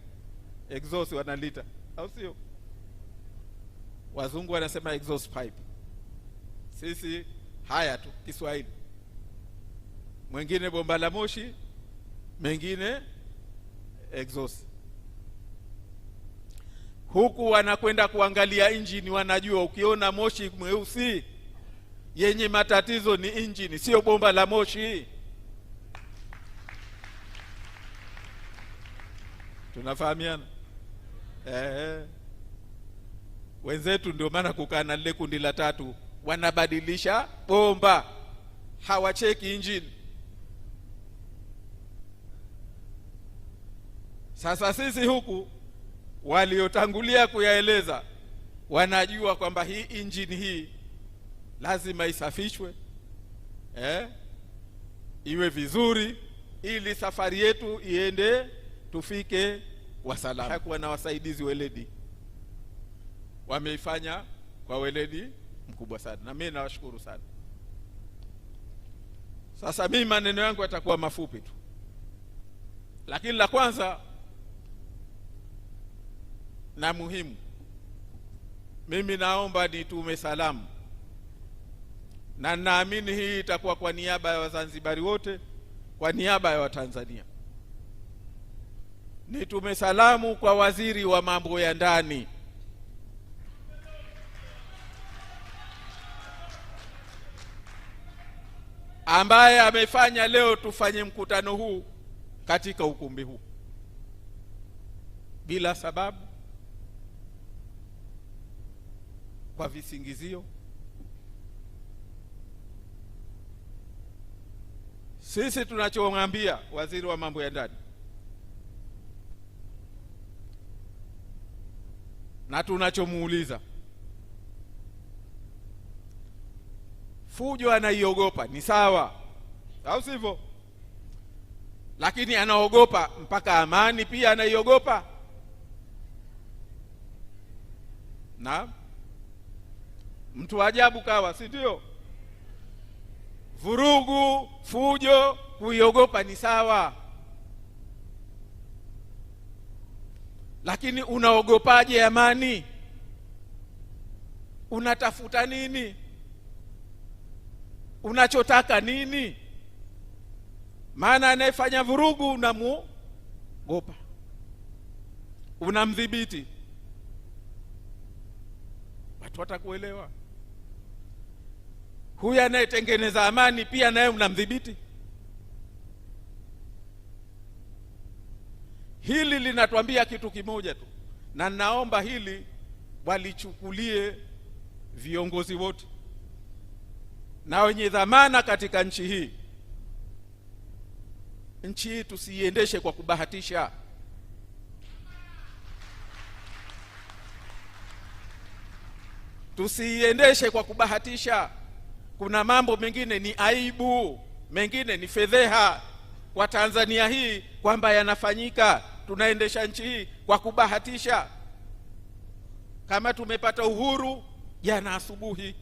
exhaust wanalita, au sio? Wazungu wanasema exhaust pipe, sisi haya tu Kiswahili. Mwingine bomba la moshi, mengine exhaust. Huku wanakwenda kuangalia injini, wanajua ukiona moshi mweusi yenye matatizo ni injini, sio bomba la moshi. Tunafahamiana? Wenzetu ndio maana kukaa na lile kundi la tatu, wanabadilisha bomba, hawacheki injini. Sasa sisi huku waliotangulia kuyaeleza wanajua kwamba hii injini hii lazima isafishwe, iwe vizuri, ili safari yetu iende tufike wasalama. Hakuwa na wasaidizi weledi, wameifanya kwa weledi mkubwa sana, na mimi nawashukuru sana. Sasa mimi maneno yangu yatakuwa mafupi tu, lakini la kwanza na muhimu, mimi naomba nitume salamu, na naamini hii itakuwa kwa niaba ya Wazanzibari wote, kwa niaba ya Watanzania. Nitume salamu kwa waziri wa mambo ya ndani, ambaye amefanya leo tufanye mkutano huu katika ukumbi huu bila sababu, kwa visingizio. Sisi tunachomwambia waziri wa mambo ya ndani, na tunachomuuliza, fujo anaiogopa, ni sawa, au sivyo? Lakini anaogopa mpaka amani pia anaiogopa. Na mtu ajabu kawa, si ndio? vurugu, fujo, kuiogopa ni sawa, lakini unaogopaje amani? Unatafuta nini? Unachotaka nini? Maana anayefanya vurugu unamuogopa, unamdhibiti. Watu watakuelewa. Huyu anayetengeneza amani pia naye unamdhibiti. Hili linatuambia kitu kimoja tu, na naomba hili walichukulie viongozi wote na wenye dhamana katika nchi hii. Nchi hii tusiiendeshe kwa kubahatisha. Tusiiendeshe kwa kubahatisha. Kuna mambo mengine ni aibu, mengine ni fedheha kwa Tanzania hii kwamba yanafanyika. Tunaendesha nchi hii kwa kubahatisha. Kama tumepata uhuru jana asubuhi,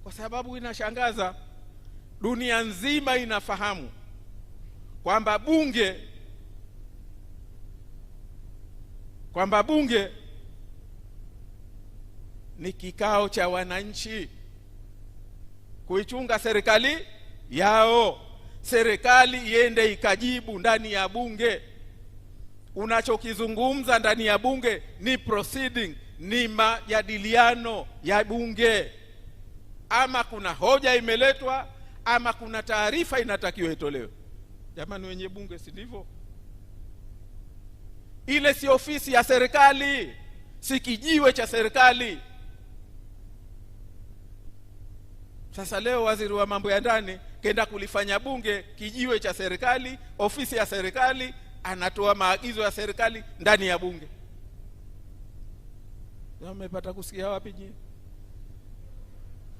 kwa sababu inashangaza, dunia nzima inafahamu kwamba bunge ni kikao cha wananchi kuichunga serikali yao. Serikali iende ikajibu ndani ya bunge. Unachokizungumza ndani ya bunge ni proceeding, ni majadiliano ya bunge. Ama kuna hoja imeletwa, ama kuna taarifa inatakiwa itolewe. Jamani wenye bunge, si ndivyo? Ile si ofisi ya serikali, si kijiwe cha serikali. Sasa leo waziri wa mambo ya ndani kenda kulifanya bunge kijiwe cha serikali, ofisi ya serikali, anatoa maagizo ya serikali ndani ya bunge. Umepata kusikia wapi je?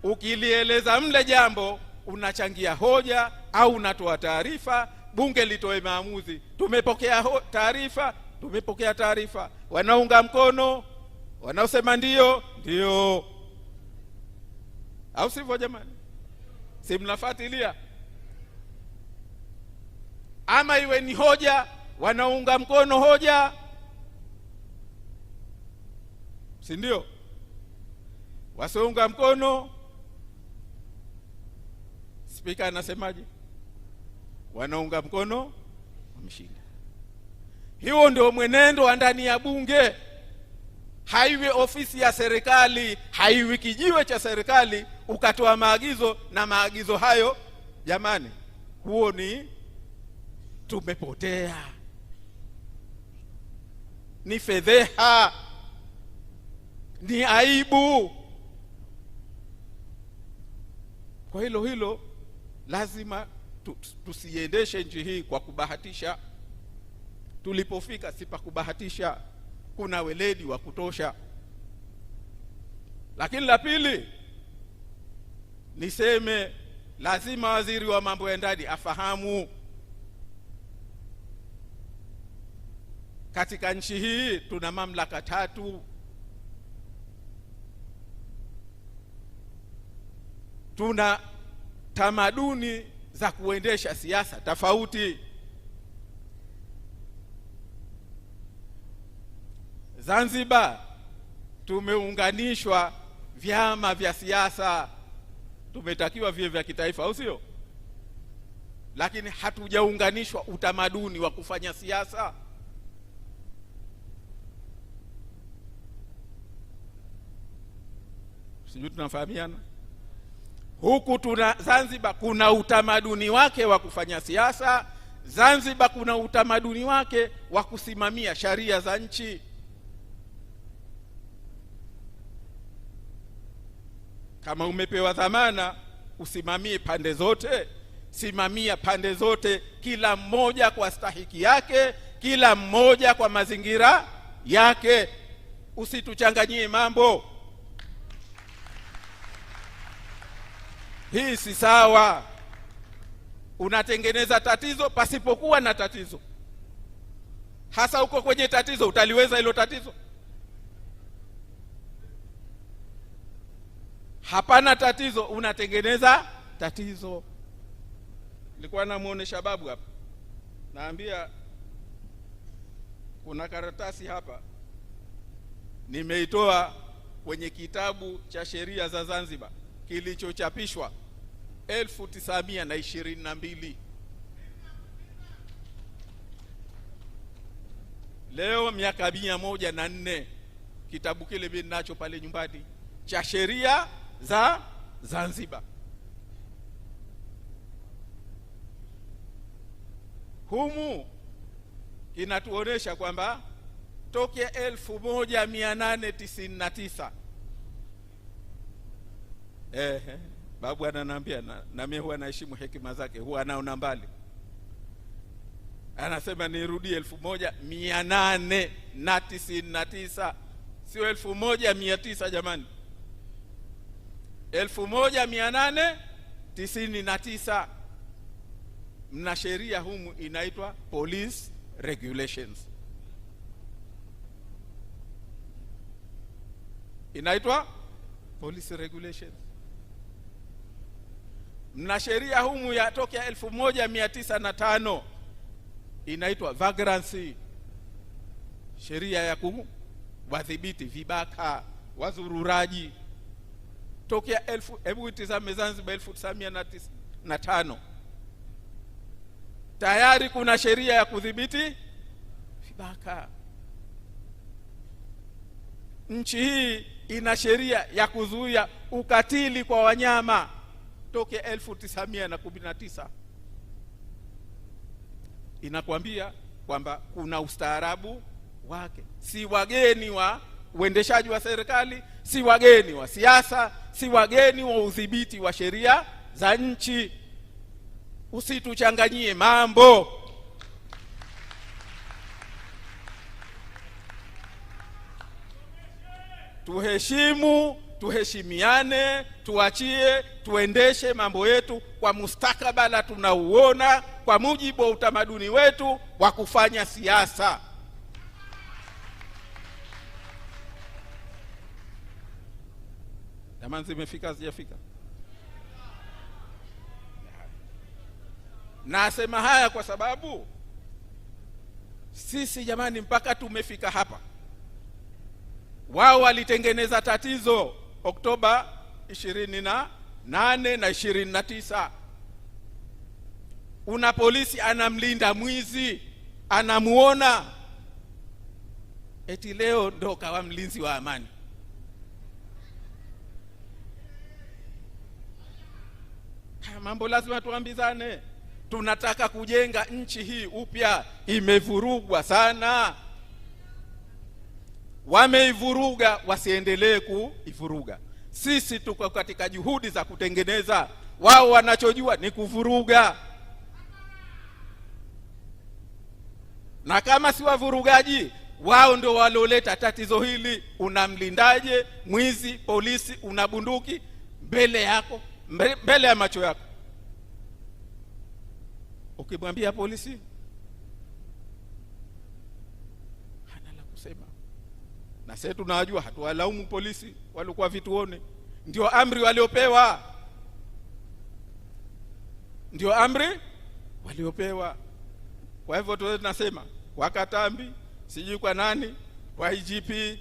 Ukilieleza mle jambo unachangia hoja au unatoa taarifa, bunge litoe maamuzi. Tumepokea taarifa, wanaunga mkono, wanaosema ndio, au sivyo jamani? Si mnafuatilia? Ama iwe ni hoja, wanaunga mkono hoja, si ndio? Wasiounga mkono, spika anasemaje? Wanaunga mkono wameshinda. Hiyo ndio mwenendo wa ndani ya bunge. Haiwi ofisi ya serikali, haiwi kijiwe cha serikali ukatoa maagizo, na maagizo hayo jamani, huo ni tumepotea, ni fedheha, ni aibu. Kwa hilo lazima tusiendeshe nchi hii kwa kubahatisha. Tulipofika si pa kubahatisha, kuna weledi wa kutosha. Lakini la pili niseme, lazima waziri wa mambo ya ndani afahamu katika nchi hii tuna mamlaka 3. Tuna tamaduni za kuendesha siasa tofauti. Zanzibar tumeunganishwa vyama vya siasa, tumetakiwa viwe vya kitaifa, au sio? Lakini hatujaunganishwa utamaduni wa kufanya siasa. Sijui tunafahamiana? Huku Zanzibar kuna utamaduni wake wa kufanya siasa. Zanzibar kuna utamaduni wake wa kusimamia sharia za nchi. Kama umepewa dhamana usimamie pande zote, simamia pande zote, kila mmoja kwa stahiki yake, kila mmoja kwa mazingira yake. Usituchanganyie mambo. Hii si sawa. Unatengeneza tatizo pasipokuwa na tatizo. Hasa uko kwenye tatizo, utaliweza hilo tatizo? hapana tatizo, unatengeneza tatizo. Nilikuwa namuonesha babu hapa, naambia kuna karatasi hapa nimeitoa kwenye kitabu cha sheria za Zanzibar kilichochapishwa 1922. Leo miaka 104, kitabu kile mimi ninacho pale nyumbani cha sheria za Zanzibar. Humu inatuonesha kwamba tokea 1899 babu ananiambia na mimi huwa naheshimu hekima zake, huwa anaona mbali. Anasema nirudie 1899, sio 1900 jamani, 1899. Mna sheria humu inaitwa police regulations, inaitwa police regulations. Mna sheria humu ya tokea 1905 inaitwa vagrancy, sheria ya kuwadhibiti vibaka, wazururaji. Tokea hebu itazame Zanzibar 1905 tayari kuna sheria ya kudhibiti vibaka. Nchi hii ina sheria ya kuzuia ukatili kwa wanyama tokea 1919. Inakwambia kwamba kuna ustaarabu wake, si wageni wa uendeshaji wa serikali, si wageni wa siasa, si wageni wa udhibiti wa sheria za nchi. Usituchanganyie mambo. Tuheshimu, tuheshimiane, tuachie, tuendeshe mambo yetu kwa mustakabala tunauona kwa mujibu wa utamaduni wetu wa kufanya siasa. Jamani, zimefika zijafika? Nasema haya kwa sababu sisi jamani, mpaka tumefika hapa. Wao walitengeneza tatizo Oktoba 28 na 29. Una polisi anamlinda mwizi, anamuona, eti leo ndo kawa mlinzi wa amani. Mambo lazima tuambizane. Tunataka kujenga nchi hii upya, imevurugwa sana. Wameivuruga, wasiendelee kuivuruga. Sisi tuko katika juhudi za kutengeneza, wao wanachojua ni kuvuruga. Na kama si wavurugaji, wao ndio walioleta tatizo hili. Unamlindaje mwizi polisi, una bunduki mbele yako, mbele ya macho yako? Ukimwambia polisi hana la kusema. Na sisi tunajua, hatuwalaumu polisi, walikuwa vituone, ndio amri waliopewa, ndio amri waliopewa. Kwa hivyo tunasema kwa Katambi, sijui kwa nani, kwa IGP,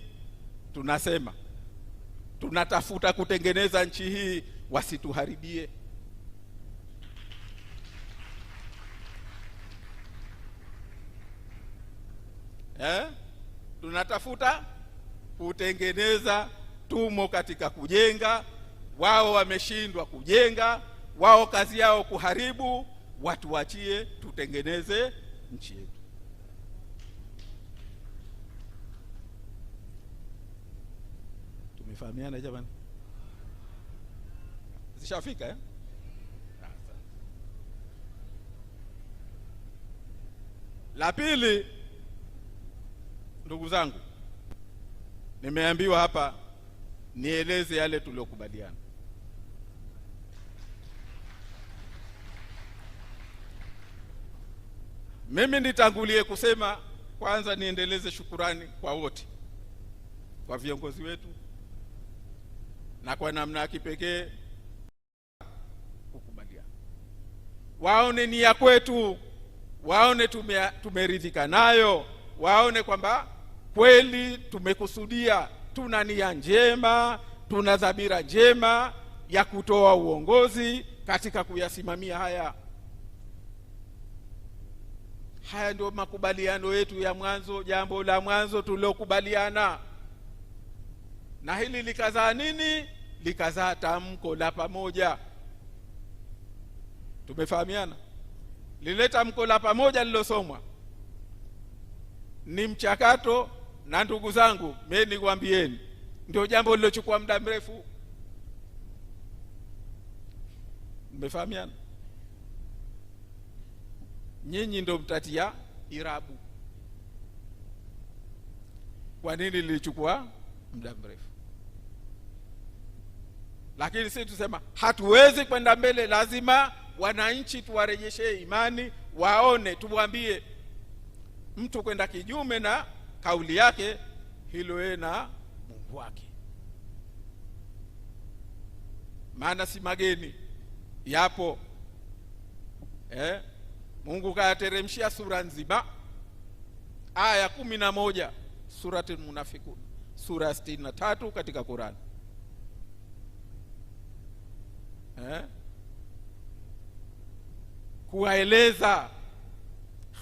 tunasema tunatafuta kutengeneza nchi hii, wasituharibie. Tunatafuta kutengeneza, tumo katika kujenga. Wao wameshindwa kujenga, wao kazi yao kuharibu. Watu wachie, tutengeneze nchi yetu. Tumefahamiana jamani? Zishafika La pili, ndugu zangu, nimeambiwa hapa nieleze yale tuliokubaliana. Mimi nitangulie kusema, kwanza niendeleze shukurani kwa wote, kwa viongozi wetu, na kwa namna ya kipekee kukubaliana. Waone nia kwetu, waone tumeridhika nayo, waone kwamba kweli tumekusudia, tuna nia njema, tuna dhamira njema ya kutoa uongozi katika kuyasimamia haya. Haya ndio makubaliano yetu ya mwanzo, jambo la mwanzo tuliokubaliana. Na hili likazaa nini? Likazaa tamko la pamoja. Tumefahamiana? Lile tamko la pamoja lilosomwa ni mchakato, na ndugu zangu, mimi nikwambieni, ndio jambo lilochukua muda mrefu. Mmefahamiana? Nyinyi ndio mtatia irabu. Kwa nini lilichukua muda mrefu? Lakini sisi tusema hatuwezi kwenda mbele, lazima wananchi tuwarejeshe imani, waone, tuwaambie. Mtu kwenda kinyume na kauli yake, hilo yeye na Mungu wake. Maana si mageni, yapo. Mungu kayateremshia sura nzima, aya 11 Suratul Munafiqun, sura 63 katika Qur'an. Kuwaeleza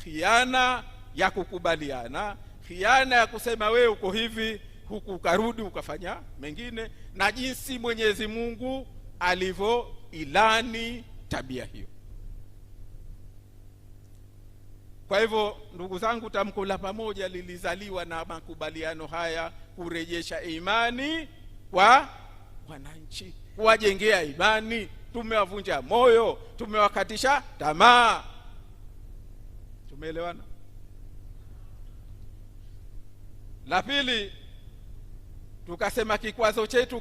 khiana ya kukubaliana, khiana ya kusema wewe uko hivi, huku ukarudi ukafanya mengine, na jinsi Mwenyezi Mungu alivyo ilani tabia hiyo. Kwa hivyo ndugu zangu, tamko la pamoja lilizaliwa na makubaliano haya, kurejesha imani kwa wananchi, kuwajengea imani. Tumewavunja moyo, tumewakatisha tamaa. Tumeelewana? La pili, tukasema kikwazo chetu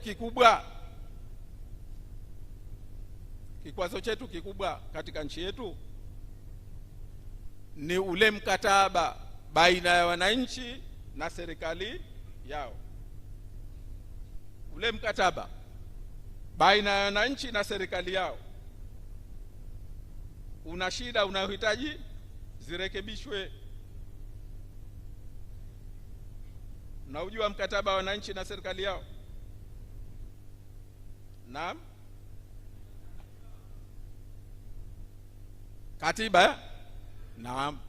kikubwa katika nchi yetu ni ule mkataba baina ya wananchi na serikali yao. Ule mkataba baina ya wananchi na serikali yao una shida, unayohitaji zirekebishwe. Unaujua mkataba wa wananchi na serikali yao? Naam, katiba. Naam,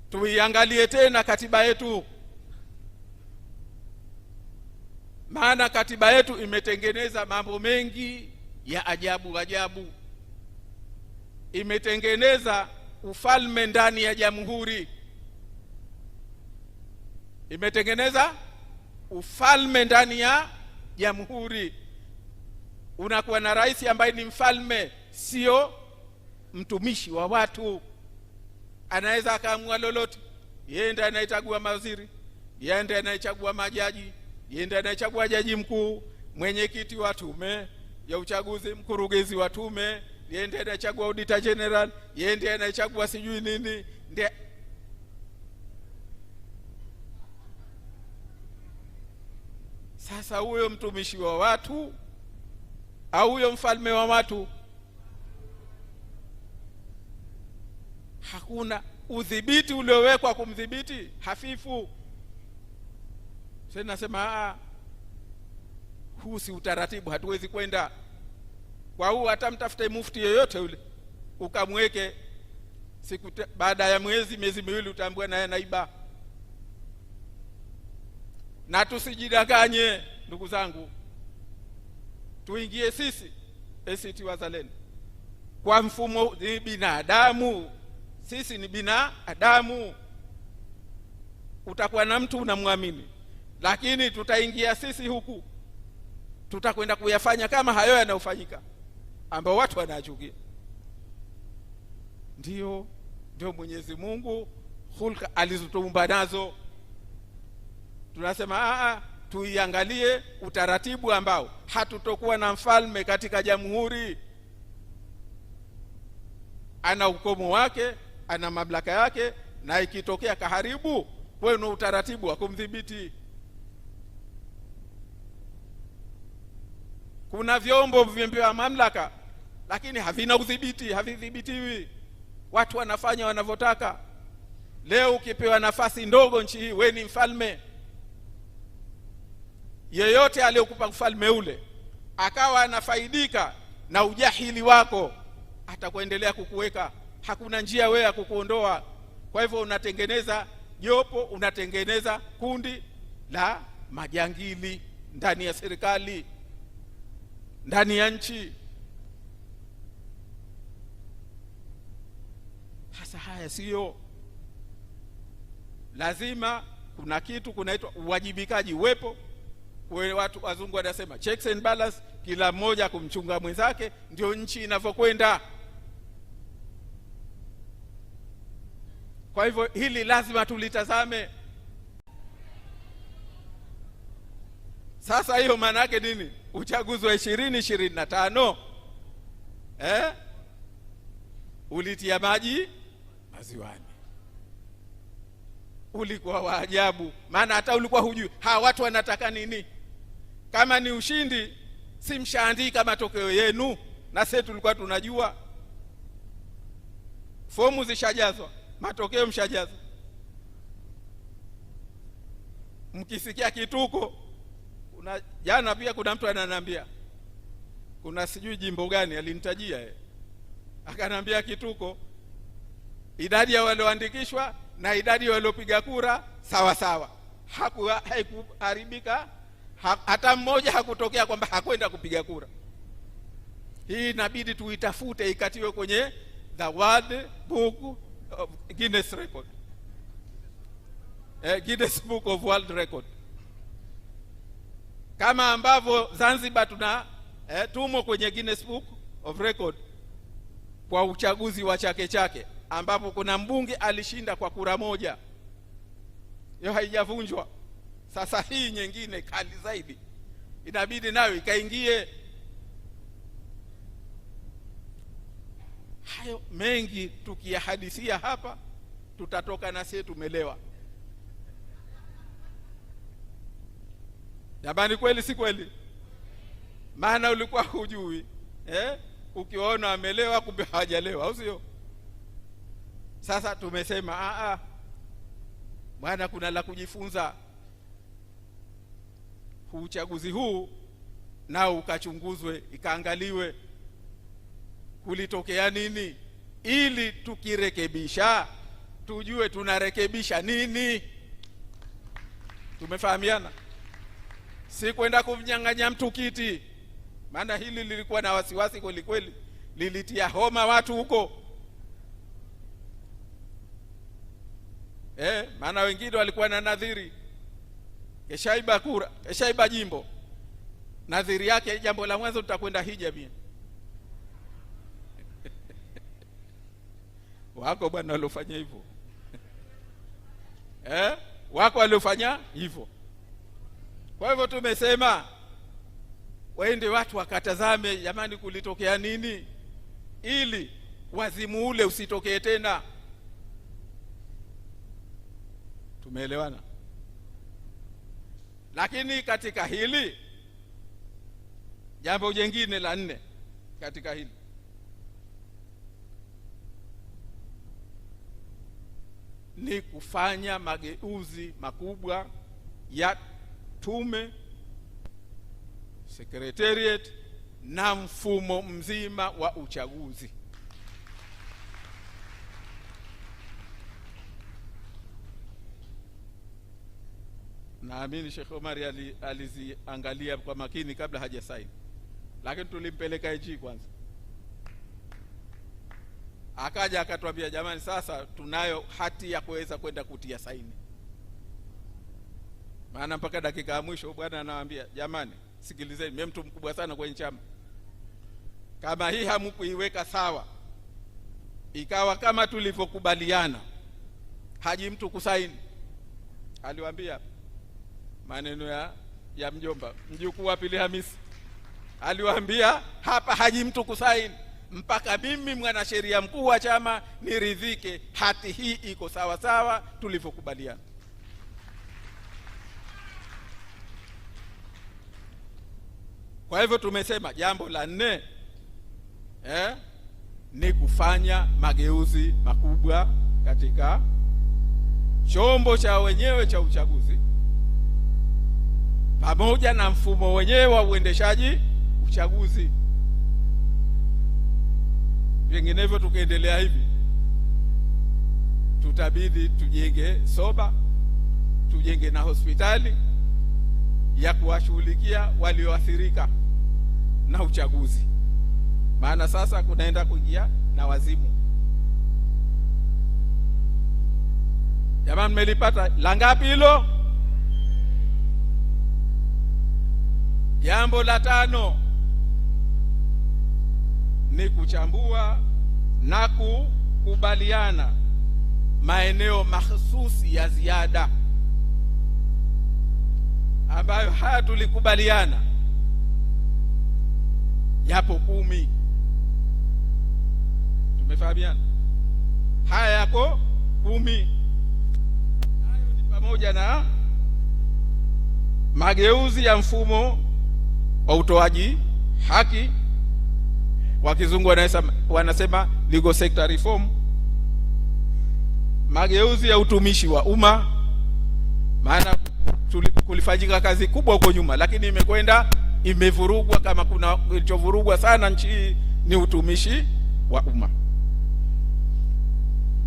tuiangalie tena katiba yetu, maana katiba yetu imetengeneza mambo mengi ya ajabu. Imetengeneza ufalme ndani ya jamhuri. Unakuwa na rais ambaye ni mfalme, sio mtumishi wa watu. Anaweza akaamua lolote. Yeye ndiye anayechagua mawaziri, yeye ndiye anayechagua majaji, yeye ndiye anayechagua jaji mkuu, mwenyekiti wa tume ya uchaguzi, mkurugenzi wa tume, yeye ndiye anayechagua auditor general, yeye ndiye anayechagua sijui nini. Sasa huyo mtumishi wa watu au huyo mfalme wa watu? Hakuna udhibiti uliowekwa kumdhibiti, hafifu. Sasa nasema huu si utaratibu, hatuwezi kwenda kwa huu. Hata mtafute mufti yoyote yule ukamweke, baada ya miezi miwili utaambiwa naye naiba. Na tusijidanganye ndugu zangu, tuingie sisi ACT Wazalendo kwa mfumo, ni binadamu. Sisi ni binadamu. Utakuwa na mtu unamwamini, lakini tutaingia sisi huku, tutakwenda kuyafanya kama hayo yanayofanyika ambao watu wanachukia. Ndio Mwenyezi Mungu hulka alizotuumba nazo. Tunasema tuiangalie utaratibu ambao hatutokuwa na mfalme katika jamhuri. Ana ukomo wake, ana mamlaka yake, na ikitokea kaharibu, wewe una utaratibu wa kumdhibiti. Kuna vyombo vimepewa mamlaka lakini havina udhibiti, havidhibitiwi. Watu wanafanya wanavyotaka. Leo ukipewa nafasi ndogo nchi hii, wewe ni mfalme. Yeyote aliyokupa ufalme ule akawa anafaidika na ujahili wako, atakuendelea kukuweka. Hakuna njia wewe ya kukuondoa. Kwa hivyo unatengeneza jopo, unatengeneza kundi la majangili ndani ya serikali, ndani ya nchi. Hasa haya sio lazima. Kuna kitu kunaitwa uwajibikaji uwepo. Kwa watu wazungu wanasema checks and balance, kila mmoja kumchunga mwenzake, ndio nchi inavyokwenda. Kwa hivyo hili lazima tulitazame. Sasa hiyo maana yake nini? Uchaguzi wa 2025 ulitia maji maziwani. Ulikuwa wa ajabu, maana hata ulikuwa hujui hawa watu wanataka nini. Kama ni ushindi, si mshaandika matokeo yenu? Na sisi tulikuwa tunajua. Fomu zishajazwa, matokeo mshajazwa. Mkisikia kituko, jana pia kuna mtu ananiambia, kuna sijui jimbo gani alinitajia akanambia kituko, idadi ya walioandikishwa na idadi ya waliopiga kura sawa sawa. Haikuharibika, hata mmoja hakutokea kwamba hakwenda kupiga kura. Hii inabidi tuitafute, ikatiwe kwenye the World Book of Guinness Record, Guinness Book of World Record. Kama ambavyo Zanzibar tuna tumo kwenye Guinness Book of Record kwa uchaguzi wa Chake Chake, ambapo kuna mbunge alishinda kwa kura moja. Hiyo haijavunjwa. Sasa hii nyingine kali zaidi inabidi nayo ikaingie. Hayo mengi tukiyahadithia hapa, tutatoka na sisi tumelewa. Jamani, kweli si kweli? Maana ulikuwa hujui ukiona amelewa kumbe hawajalewa, au sio? Sasa tumesema bwana, kuna la kujifunza. Uchaguzi huu nao ukachunguzwe, ikaangaliwe kulitokea nini, ili tukirekebisha tujue tunarekebisha nini. Tumefahamiana? Si kwenda kumnyang'anya mtu kiti, maana hili lilikuwa na wasiwasi kweli kweli, lilitia homa watu huko. Maana wengine walikuwa na nadhiri, keshaiba kura, keshaiba jimbo, nadhiri yake jambo la mwanzo tutakwenda hija mimi. Wako bwana waliofanya hivyo. Wako waliofanya hivyo. Kwa hivyo tumesema waende watu wakatazame, jamani, kulitokea nini, ili wazimu ule usitokee tena. Tumeelewana? Lakini katika hili jambo jingine la 4 katika hili ni kufanya mageuzi makubwa ya tume, secretariat na mfumo mzima wa uchaguzi. Naamini Sheikh Omar aliziangalia kwa makini kabla hajasaini, lakini tulimpeleka IG kwanza, akaja akatuambia, jamani, sasa tunayo hati ya kuweza kwenda kutia saini. Maana mpaka dakika ya mwisho bwana anawaambia, jamani, sikilizeni, mimi mtu mkubwa sana kwenye chama, kama hii hamkuiweka sawa, ikawa kama tulivyokubaliana, haji mtu kusaini. Aliwaambia maneno ya mjomba, mjukuu wa Pili Hamisi, aliwaambia hapa haji mtu kusaini mpaka mimi mwanasheria mkuu wa chama niridhike hati hii iko sawa sawa tulivyokubaliana. Kwa hivyo tumesema jambo la 4 ni kufanya mageuzi makubwa katika chombo cha wenyewe cha uchaguzi pamoja na mfumo wenyewe wa uendeshaji uchaguzi. Vinginevyo tukiendelea hivi, tutabidi tujenge soba, tujenge na hospitali ya kuwashughulikia walioathirika na uchaguzi, maana sasa kunaenda kuingia na wazimu. Jamani, mmelipata la ngapi hilo? Jambo la 5 ni kuchambua na kukubaliana maeneo mahsusi ya ziada ambayo haya tulikubaliana yapo 10. Tumefahamiana? Haya yako 10. Hayo ni pamoja na mageuzi ya mfumo wa utoaji haki, kwa kizungu wanasema legal sector reform, mageuzi ya utumishi wa umma, maana kulifanyika kazi kubwa huko nyuma, lakini imekwenda imevurugwa. Kama kuna kilichovurugwa sana nchi hii ni utumishi wa umma.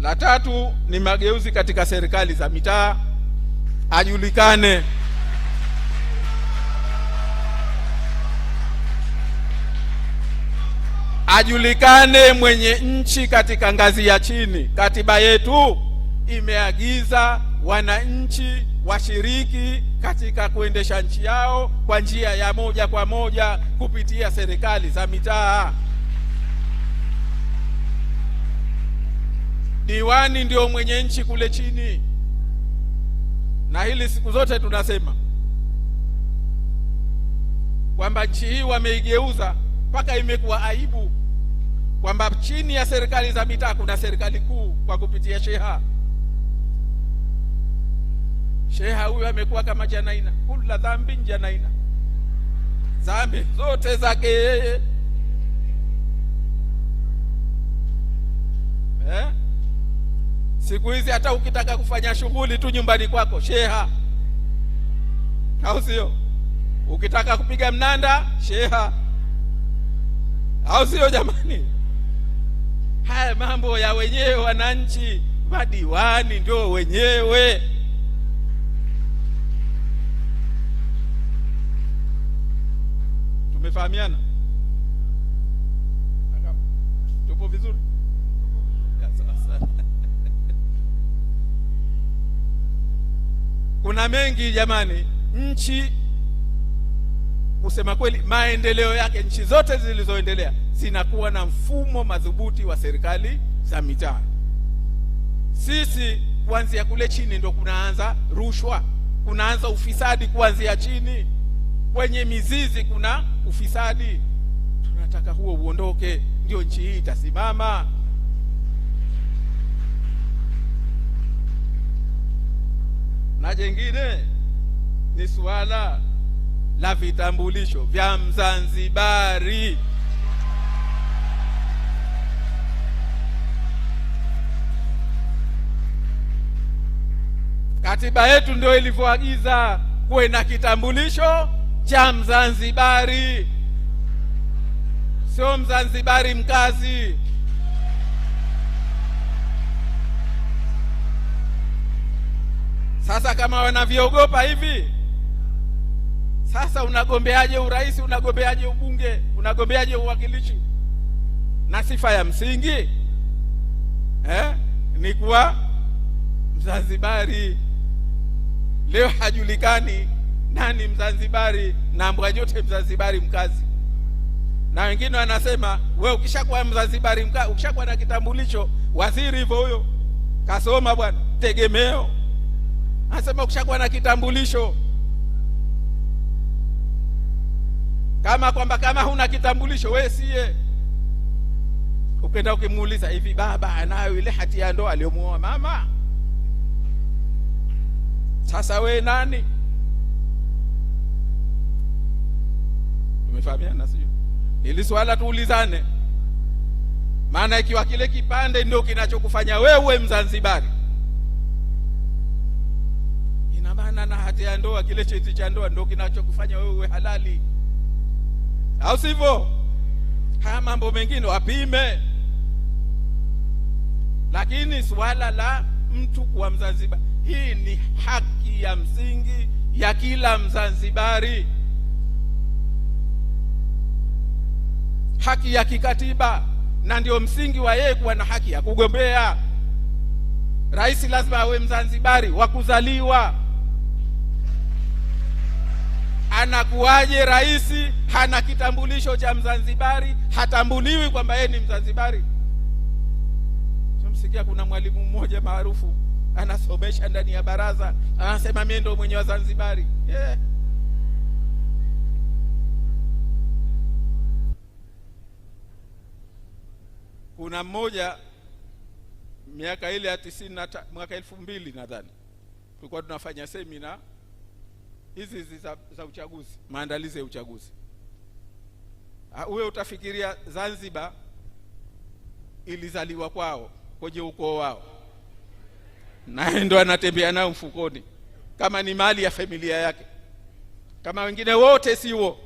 La 3 ni mageuzi katika serikali za mitaa, ajulikane mwenye nchi katika ngazi ya chini. Katiba yetu imeagiza wananchi washiriki katika kuendesha nchi yao kwa njia ya moja kwa moja kupitia serikali za mitaa. Diwani ndio mwenye nchi kule chini, na hili siku zote tunasema kwamba nchi hii wameigeuza mpaka imekuwa aibu kwamba chini ya serikali za mitaa kuna serikali kuu kwa kupitia sheha. Sheha huyu amekuwa kama janaina, kula dhambi janaina, dhambi zote zake yeye. Siku hizi hata ukitaka kufanya shughuli tu nyumbani kwako sheha, au sio? Ukitaka kupiga mnanda sheha, au sio jamani? Haya mambo ya wenyewe wananchi, madiwani ndio wenyewe. Tumefahamiana? Tupo vizuri? Kuna mengi jamani. Nchi kusema kweli, maendeleo yake, nchi zote zilizoendelea zinakuwa na mfumo madhubuti wa serikali za mitaa. Sisi kuanzia kule chini ndo kunaanza rushwa, kunaanza ufisadi kuanzia chini, kwenye mizizi kuna ufisadi. Tunataka huo uondoke, ndio nchi hii itasimama. Na jengine ni suala la vitambulisho vya Mzanzibari. Katiba yetu ndio ilivyoagiza kuwe na kitambulisho cha Mzanzibari, sio Mzanzibari mkazi. Sasa kama wanavyogopa hivi, sasa unagombeaje urais, unagombeaje ubunge, unagombeaje uwakilishi? Na sifa ya msingi ni kuwa Mzanzibari. Leo hajulikani nani Mzanzibari, na mbwanyote Mzanzibari mkazi. Na wengine wanasema wewe ukishakuwa Mzanzibari mkazi, ukishakuwa na kitambulisho, waziri hivyo huyo kasoma bwana, tegemeo. Anasema ukishakuwa na kitambulisho, kama kwamba kama huna kitambulisho wewe siye. Ukenda ukimuuliza hivi, baba anayo ile hati ya ndoa aliyomuoa mama, sasa wewe nani? Tumefahamiana sio? Ili swala tuulizane, maana ikiwa kile kipande ndio kinachokufanya wewe Mzanzibari, ina maana na hati ya ndoa, kile cheti cha ndoa ndio kinachokufanya wewe halali, au sivyo? Haya mambo mengine wapime. Lakini swala la mtu kuwa Mzanzibari, hii ni haki ya msingi ya kila Mzanzibari, haki ya kikatiba, na ndio msingi wa yeye kuwa na haki ya kugombea. Rais lazima awe Mzanzibari wa kuzaliwa. Anakuwaje rais hana kitambulisho cha Mzanzibari, hatambuliwi kwamba yeye ni Mzanzibari? Tumsikia kuna mwalimu mmoja maarufu anasomesha ndani ya baraza, anasema mimi ndio mwenye wa Zanzibari. Kuna mmoja miaka ile ya 90 mwaka 2000 nadhani, tulikuwa tunafanya semina hizi za uchaguzi, maandalizi ya uchaguzi. Wewe utafikiria Zanzibar ilizaliwa kwao kwenye ukoo wao, naye ndo anatembea nao mfukoni kama ni mali ya familia yake, kama wengine wote siwo.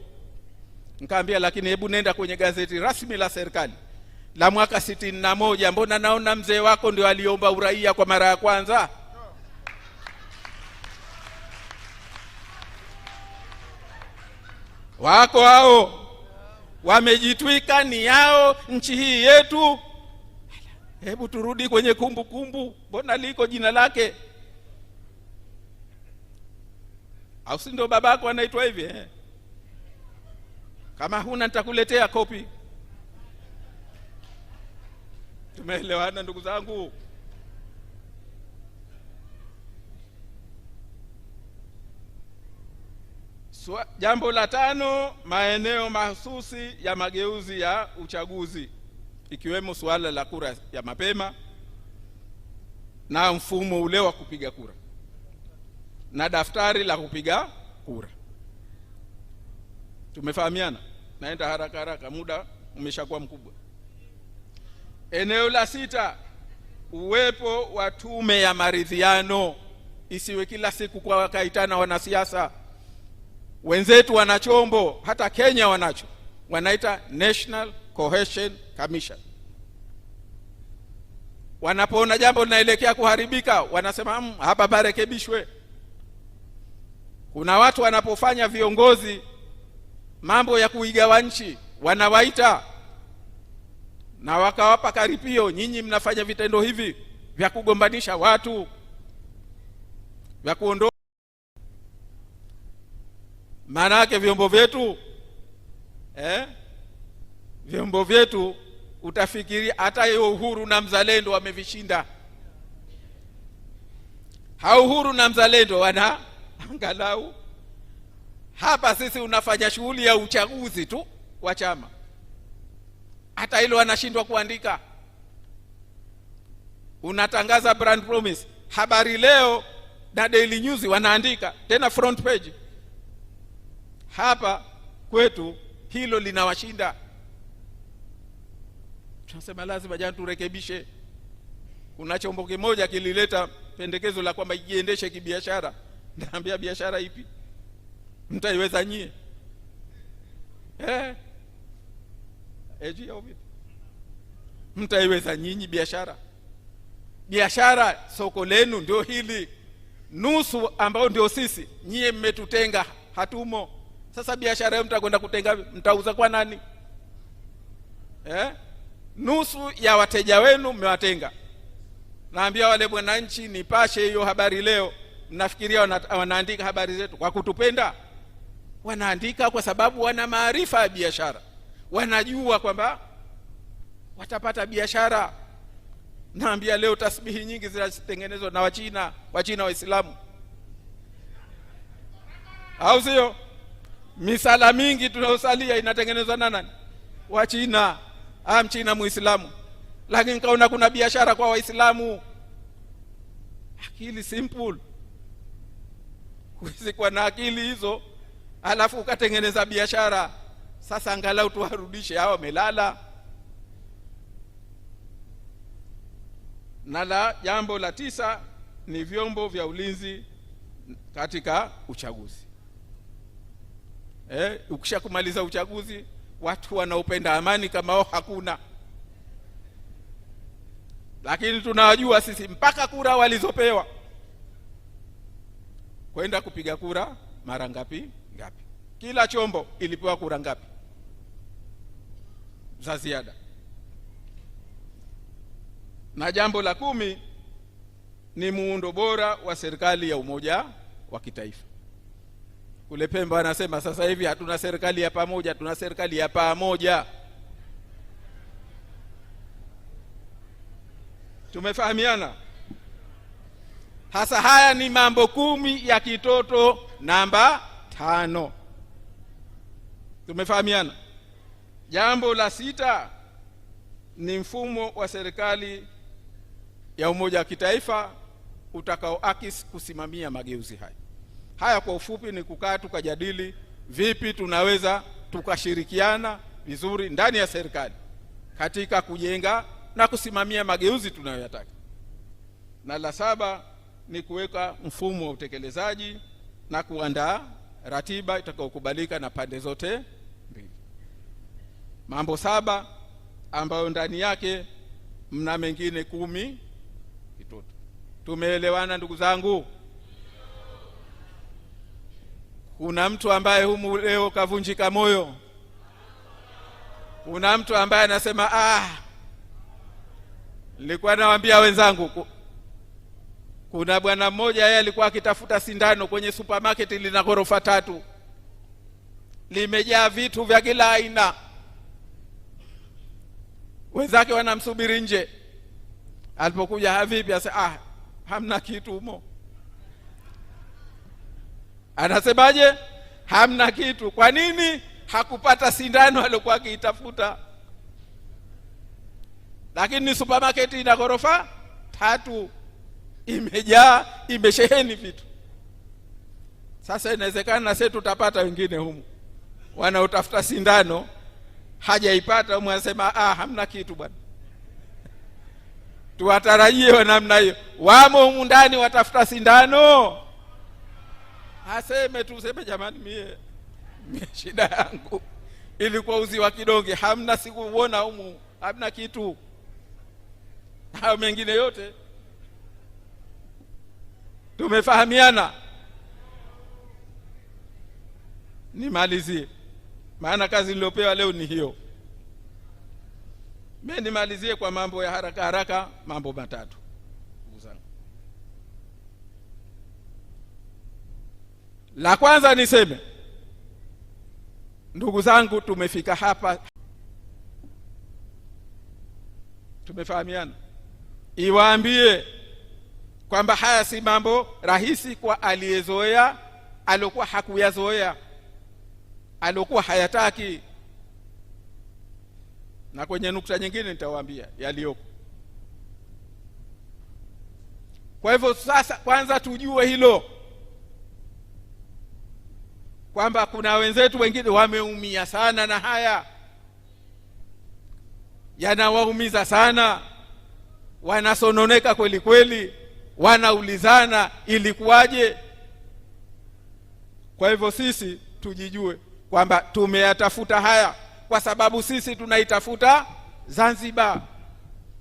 Nikamwambia, lakini hebu nenda kwenye gazeti rasmi la serikali la mwaka 61, mbona naona mzee wako ndio aliomba uraia kwa mara ya kwanza? Wako hao wamejitwika, ni yao nchi hii yetu. Hebu turudi kwenye kumbukumbu, mbona liko jina lake? Au si ndio babako anaitwa hivi? Kama huna nitakuletea kopi. Tumeelewana ndugu zangu? Jambo la 5, maeneo mahususi ya mageuzi ya uchaguzi, ikiwemo suala la kura ya mapema na mfumo ule wa kupiga kura na daftari la kupiga kura. Tumefahamiana? Naenda haraka, muda umeshakuwa mkubwa. Eneo la 6, uwepo wa tume ya maridhiano, isiwe kila siku kwa wakaitana wanasiasa. Wenzetu wana chombo, hata Kenya wanacho, wanaita National Cohesion Commission. Wanapoona jambo linaelekea kuharibika, wanasema hapa parekebishwe. Kuna watu wanapofanya viongozi mambo ya kuigawa nchi, wanawaita na wakawapa karipio, nyinyi mnafanya vitendo hivi vya kugombanisha watu, vya kuondoa. Maana yake vyombo vyetu utafikiri hata hiyo Uhuru na Mzalendo wamevishinda. Hao Uhuru na Mzalendo wana angalau hapa, sisi unafanya shughuli ya uchaguzi tu wa chama, hata hilo wanashindwa kuandika. Unatangaza brand promise, Habari Leo na Daily News wanaandika tena front page. Hapa kwetu hilo linawashinda. Tunasema lazima jana turekebishe. Kuna chombo kimoja kilileta pendekezo la kwamba ijiendeshe kibiashara. Naambia biashara ipi? Mtaiweza nyie? Mtaiweza nyinyi biashara? Biashara soko lenu ndio hili. Nusu ambao ndio sisi, nyie mmetutenga, hatumo. Sasa biashara yenu mtakwenda kutenga, mtauza kwa nani? Nusu ya wateja wenu mmewatenga. Naambia wale wananchi, Nipashe hiyo Habari Leo, mnafikiria wanaandika habari zetu kwa kutupenda? Wanaandika kwa sababu wana maarifa ya biashara, wanajua kwamba watapata biashara. Naambia leo tasbihi nyingi zinatengenezwa na Wachina Waislamu, au sio? Misala mingi tunaosalia inatengenezwa na nani? Wachina. Mchina Muislamu, lakini kaona kuna biashara kwa Waislamu. Akili simple. Huwezi kuwa na akili hizo alafu ukatengeneza biashara. Sasa angalau tuwarudishe hao wamelala. Na jambo la 9 ni vyombo vya ulinzi katika uchaguzi. Ukisha kumaliza uchaguzi, watu wanaopenda amani kama wao hakuna. Lakini tunawajua sisi mpaka kura walizopewa kwenda kupiga kura mara ngapi. Kila chombo ilipewa kura ngapi za ziada. Na jambo la 10 ni muundo bora wa serikali ya umoja wa kitaifa. Kule Pemba anasema sasa hivi hatuna serikali ya pamoja, tuna serikali ya pamoja. Tumefahamiana? Hasa haya ni mambo 10 ya kitoto namba 5. Tumefahamiana? Jambo la 6 ni mfumo wa serikali ya umoja wa kitaifa utakaoakisi kusimamia mageuzi haya. Haya kwa ufupi ni kukaa tukajadili vipi tunaweza tukashirikiana vizuri ndani ya serikali katika kujenga na kusimamia mageuzi tunayoyataka. Na la 7 ni kuweka mfumo wa utekelezaji na kuandaa ratiba itakayokubalika na pande zote mbili. Mambo 7 ambayo ndani yake mna mengine 10 kitoto. Tumeelewana ndugu zangu? Kuna mtu ambaye humu leo kavunjika moyo? Kuna mtu ambaye anasema nilikuwa nawaambia wenzangu, kuna bwana mmoja yeye alikuwa akitafuta sindano kwenye supermarket lina ghorofa 3, limejaa vitu vya kila aina, wenzake wanamsubiri nje. Alipokuja havipi, asa hamna kitu humo. Anasemaje? Hamna kitu. Kwa nini? Hakupata sindano aliyokuwa akiitafuta. Lakini supermarket ina ghorofa 3, imejaa, imesheheni vitu. Sasa inawezekana na sisi tutapata wengine humu wanaotafuta sindano hajaipata, mwasema hamna kitu bwana. Tuwatarajie wa namna hiyo. Wamo humu ndani watafuta sindano, aseme tuseme jamani, mie shida yangu ilikuwa uzi wa kidonge, hamna, sikuona humu, hamna kitu. Hao mengine yote tumefahamiana. Nimalizie, maana kazi niliopewa leo ni hiyo. Mimi nimalizie kwa mambo ya haraka haraka, mambo 3 ndugu zangu. La kwanza niseme, ndugu zangu, tumefika hapa, tumefahamiana. Iwaambie kwamba haya si mambo rahisi kwa aliyezoea, alokuwa hakuyazoea, alokuwa hayataki. Na kwenye nukta nyingine nitawaambia yaliyoko. Kwa hivyo sasa kwanza tujue hilo, kwamba kuna wenzetu wengine wameumia sana na haya, yanawaumiza sana, wanasononeka kweli kweli, wanaulizana ilikuwaje. Kwa hivyo sisi tujijue kwamba tumeyatafuta haya kwa sababu sisi tunaitafuta Zanzibar.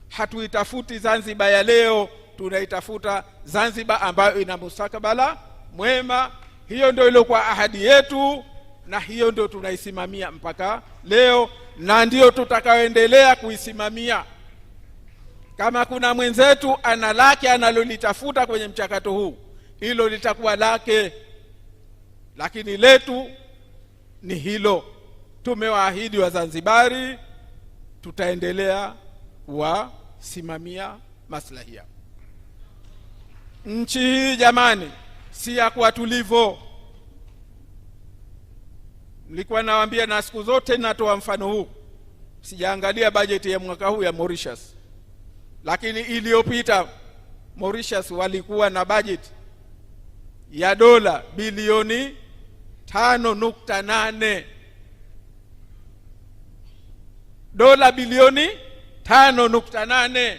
Hatuitafuti Zanzibar ya leo, tunaitafuta Zanzibar ambayo ina mustakabala mwema. Hiyo ndio ilikuwa ahadi yetu, na hiyo ndio tunaisimamia mpaka leo, na ndio tutakaoendelea kuisimamia. Kama kuna mwenzetu ana lake analolitafuta kwenye mchakato huu, hilo litakuwa lake, lakini letu ni hilo. Tumewaahidi Wazanzibari tutaendelea kuwasimamia maslahi yao. Nchi hii jamani, si ya kuwa tulivyo. Nilikuwa nawaambia, na siku zote natoa mfano huu, sijaangalia bajeti ya mwaka huu ya Mauritius, lakini iliyopita Mauritius walikuwa na bajeti ya dola bilioni 5.8. dola bilioni 5.8,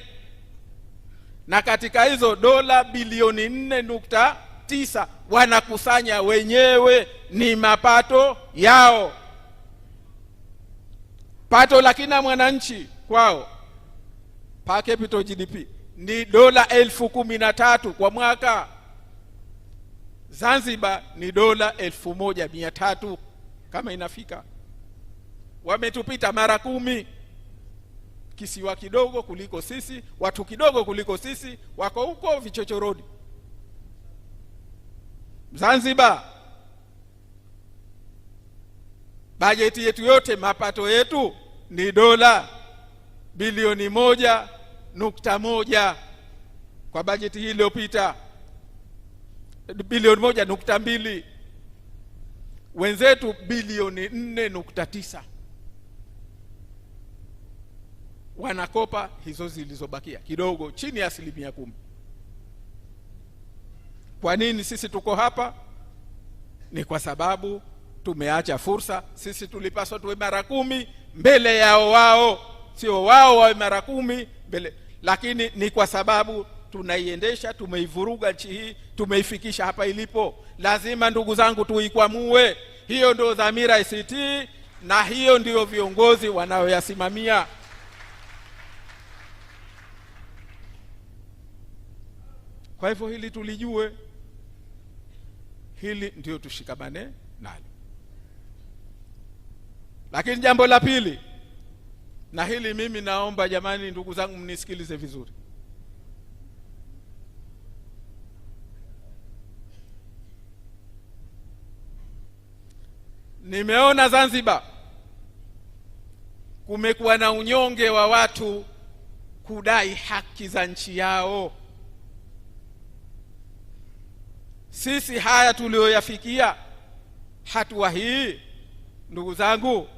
na katika hizo dola bilioni 4.9 wanakusanya wenyewe, ni mapato yao. Pato la kila mwananchi kwao per capita GDP ni dola 1013 kwa mwaka. Zanzibar ni dola 1300 kama inafika. Wametupita mara 10. Kisiwa kidogo kuliko sisi, watu kidogo kuliko sisi, wako huko vichochoroni. Zanzibar, bajeti yetu yote, mapato yetu ni dola bilioni 1.1 kwa bajeti hii iliyopita, bilioni 1.2. Wenzetu bilioni 4.9 wanakopa hizo zilizobakia kidogo, chini ya 10%. Kwa nini sisi tuko hapa? Ni kwa sababu tumeacha fursa. Sisi tulipaswa tuwe mara 10 mbele yao wao, sio wao wawe mara 10 mbele, lakini ni kwa sababu tunaiendesha, tumeivuruga nchi hii, tumeifikisha hapa ilipo. Lazima ndugu zangu tuikwamue. Hiyo ndio dhamira ACT, na hiyo ndio viongozi wanaoyasimamia. Kwa hivyo hili tulijue, hili ndio tushikamane nalo. Lakini jambo la pili, na hili mimi naomba jamani, ndugu zangu, mnisikilize vizuri. Nimeona Zanzibar kumekuwa na unyonge wa watu kudai haki za nchi yao. Sisi haya tulioyafikia, hatua hii, ndugu zangu,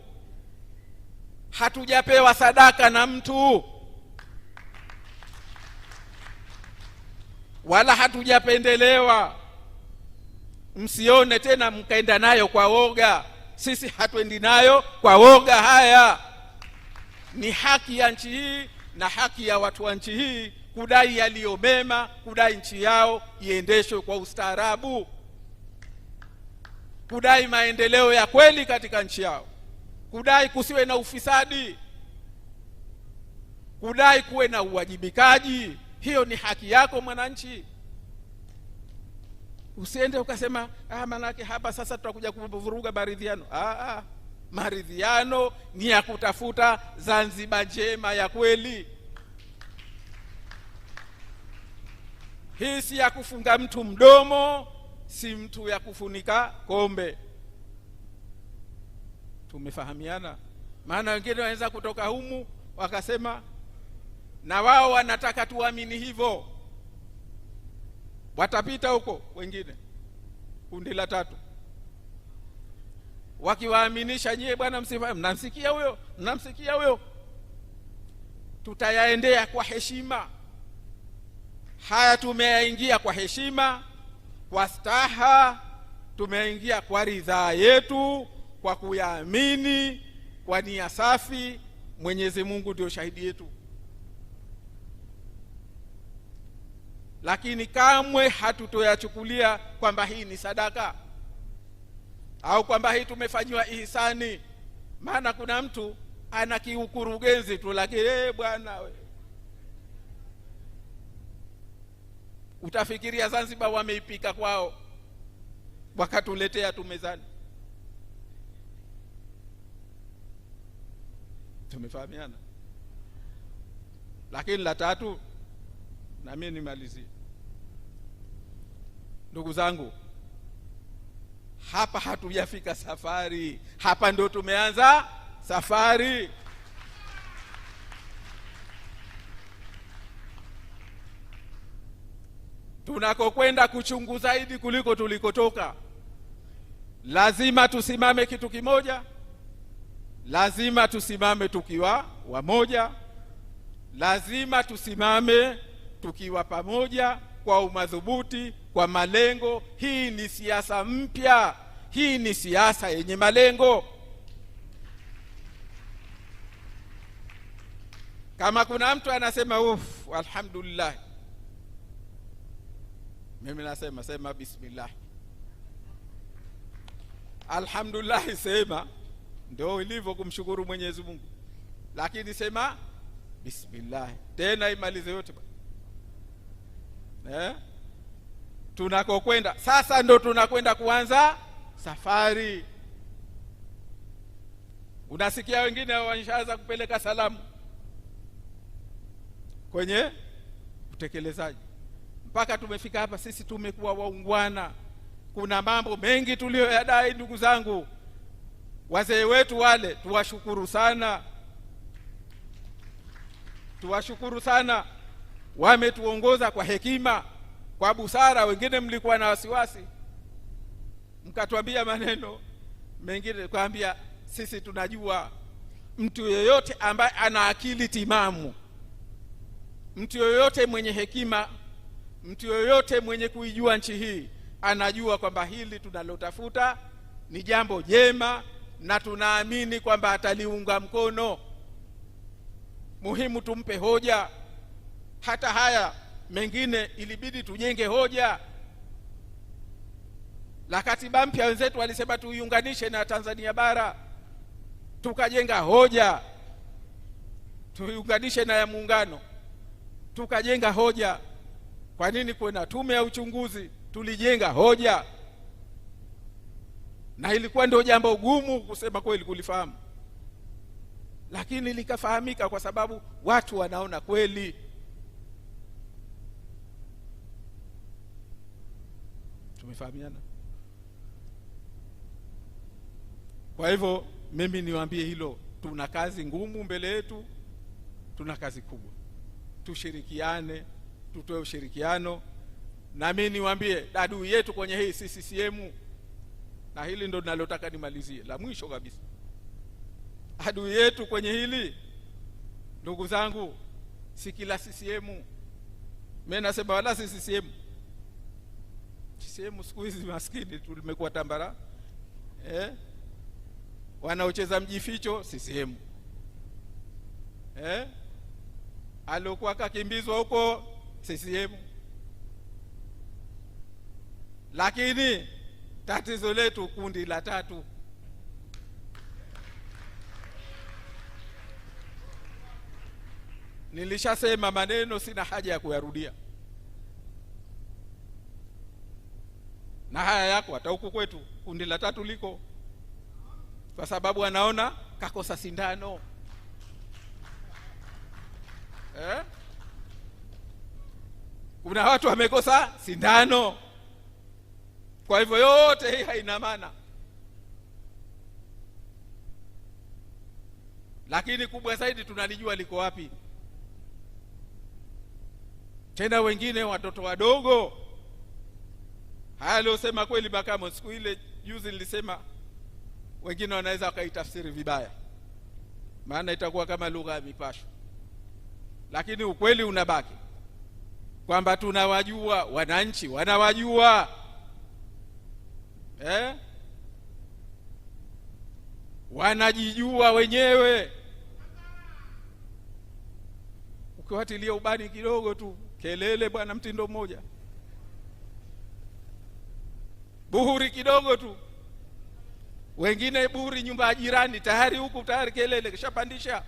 hatujapewa sadaka na mtu, wala hatujapendelewa. Msione tena mkaenda nayo kwa woga. Sisi hatuendi nayo kwa woga. Haya ni haki ya nchi hii na haki ya watu wa nchi hii kudai yaliyo mema, kudai nchi yao iendeshwe kwa ustaarabu, kudai maendeleo ya kweli katika nchi yao, kudai kusiwe na ufisadi, kudai kuwe na uwajibikaji. Hiyo ni haki yako mwananchi. Usiende ukasema manake hapa sasa tutakuja kuvuruga maridhiano. Maridhiano ni ya kutafuta Zanzibar njema ya kweli. Hii si ya kufunga mtu mdomo, si mtu ya kufunika kombe. Tumefahamiana? Maana wengine wanaweza kutoka humu wakasema na wao wanataka tuamini hivyo. Watapita huko wengine, kundi la tatu, wakiwaaminisha nyie bwana msifahamu, mnamsikia huyo. Tutayaendea kwa heshima. Haya tumeyaingia kwa heshima, kwa staha, tumeyaingia kwa ridhaa yetu, kwa kuyaamini, kwa nia safi. Mwenyezi Mungu ndio shahidi yetu. Lakini kamwe hatutoyachukulia kwamba hii ni sadaka au kwamba hii tumefanywa ihsani. Maana kuna mtu ana kiukurugenzi tu, lakini bwana we, utafikiria Zanzibar wameipika kwao wakatuletea tu mezani. Tumefahamiana? Lakini la tatu, na mimi nimalizie, ndugu zangu, hapa hatujafika safari, hapa ndo tumeanza safari. Tunakokwenda kuchungu zaidi kuliko tulikotoka. Lazima tusimame kitu kimoja, lazima tusimame tukiwa wamoja, lazima tusimame tukiwa pamoja kwa umadhubuti, kwa malengo. Hii ni siasa mpya, hii ni siasa yenye malengo. Kama kuna mtu anasema alhamdulillah, mimi nasema sema bismillah. Alhamdulillah sema, ndio ilivyo kumshukuru Mwenyezi Mungu, lakini sema bismillah tena imalize yote. Tunakokwenda sasa ndo tunakwenda kuanza safari. Unasikia wengine wanshaanza kupeleka salamu kwenye utekelezaji. Mpaka tumefika hapa sisi, tumekuwa waungwana. Kuna mambo mengi tuliyoyadai, ndugu zangu. Wazee wetu wale tuwashukuru sana, tuwashukuru sana. Wametuongoza kwa hekima, kwa busara. Wengine mlikuwa na wasiwasi, mkatuambia maneno mengine, kwambia sisi tunajua mtu yeyote ambaye ana akili timamu, mtu yoyote mwenye hekima, mtu yoyote mwenye kuijua nchi hii anajua kwamba hili tunalotafuta ni jambo jema, na tunaamini kwamba ataliunga mkono. Muhimu tumpe hoja. Hata haya mengine ilibidi tujenge hoja. La katiba mpya wenzetu walisema tuiunganishe na Tanzania bara, tukajenga hoja. Tuiunganishe na ya muungano, tukajenga hoja. Kwa nini kuwe na tume ya uchunguzi? Tulijenga hoja, na ilikuwa ndio jambo gumu kusema kweli kulifahamu, lakini likafahamika kwa sababu watu wanaona kweli. Tumefahamiana. Kwa hivyo mimi niwaambie hilo, tuna kazi ngumu mbele yetu, tuna kazi kubwa. Tushirikiane, tutoe ushirikiano. Na mimi niwaambie adui yetu kwenye hii si CCM, na hili ndo ninalotaka nimalizie la mwisho kabisa. Adui yetu kwenye hili, ndugu zangu, si kila CCM. Mimi nasema wala si CCM. CCM siku hizi maskini tulimekuwa tambara. Wanaocheza mjificho CCM. Alokuwa kakimbizwa huko CCM. Lakini tatizo letu kundi la tatu. Nilishasema maneno, sina haja ya kuyarudia. Na haya yako hata huku kwetu kundi la tatu liko, kwa sababu anaona kakosa sindano. Kuna watu wamekosa sindano. Kwa hivyo yote hii haina maana. Lakini kubwa zaidi tunalijua liko wapi. Tena wengine watoto wadogo. Haya leo sema kweli Bakamo, siku ile juzi nilisema wengine wanaweza wakaitafsiri vibaya, maana itakuwa kama lugha ya mipasho. Lakini ukweli unabaki kwamba tunawajua, wananchi wanawajua. Wanajijua wenyewe. Ukiwatilia ubani kidogo tu, kelele bwana, mtindo mmoja, buhuri kidogo tu, wengine buhuri nyumba ya jirani, tayari huku tayari kelele kishapandisha.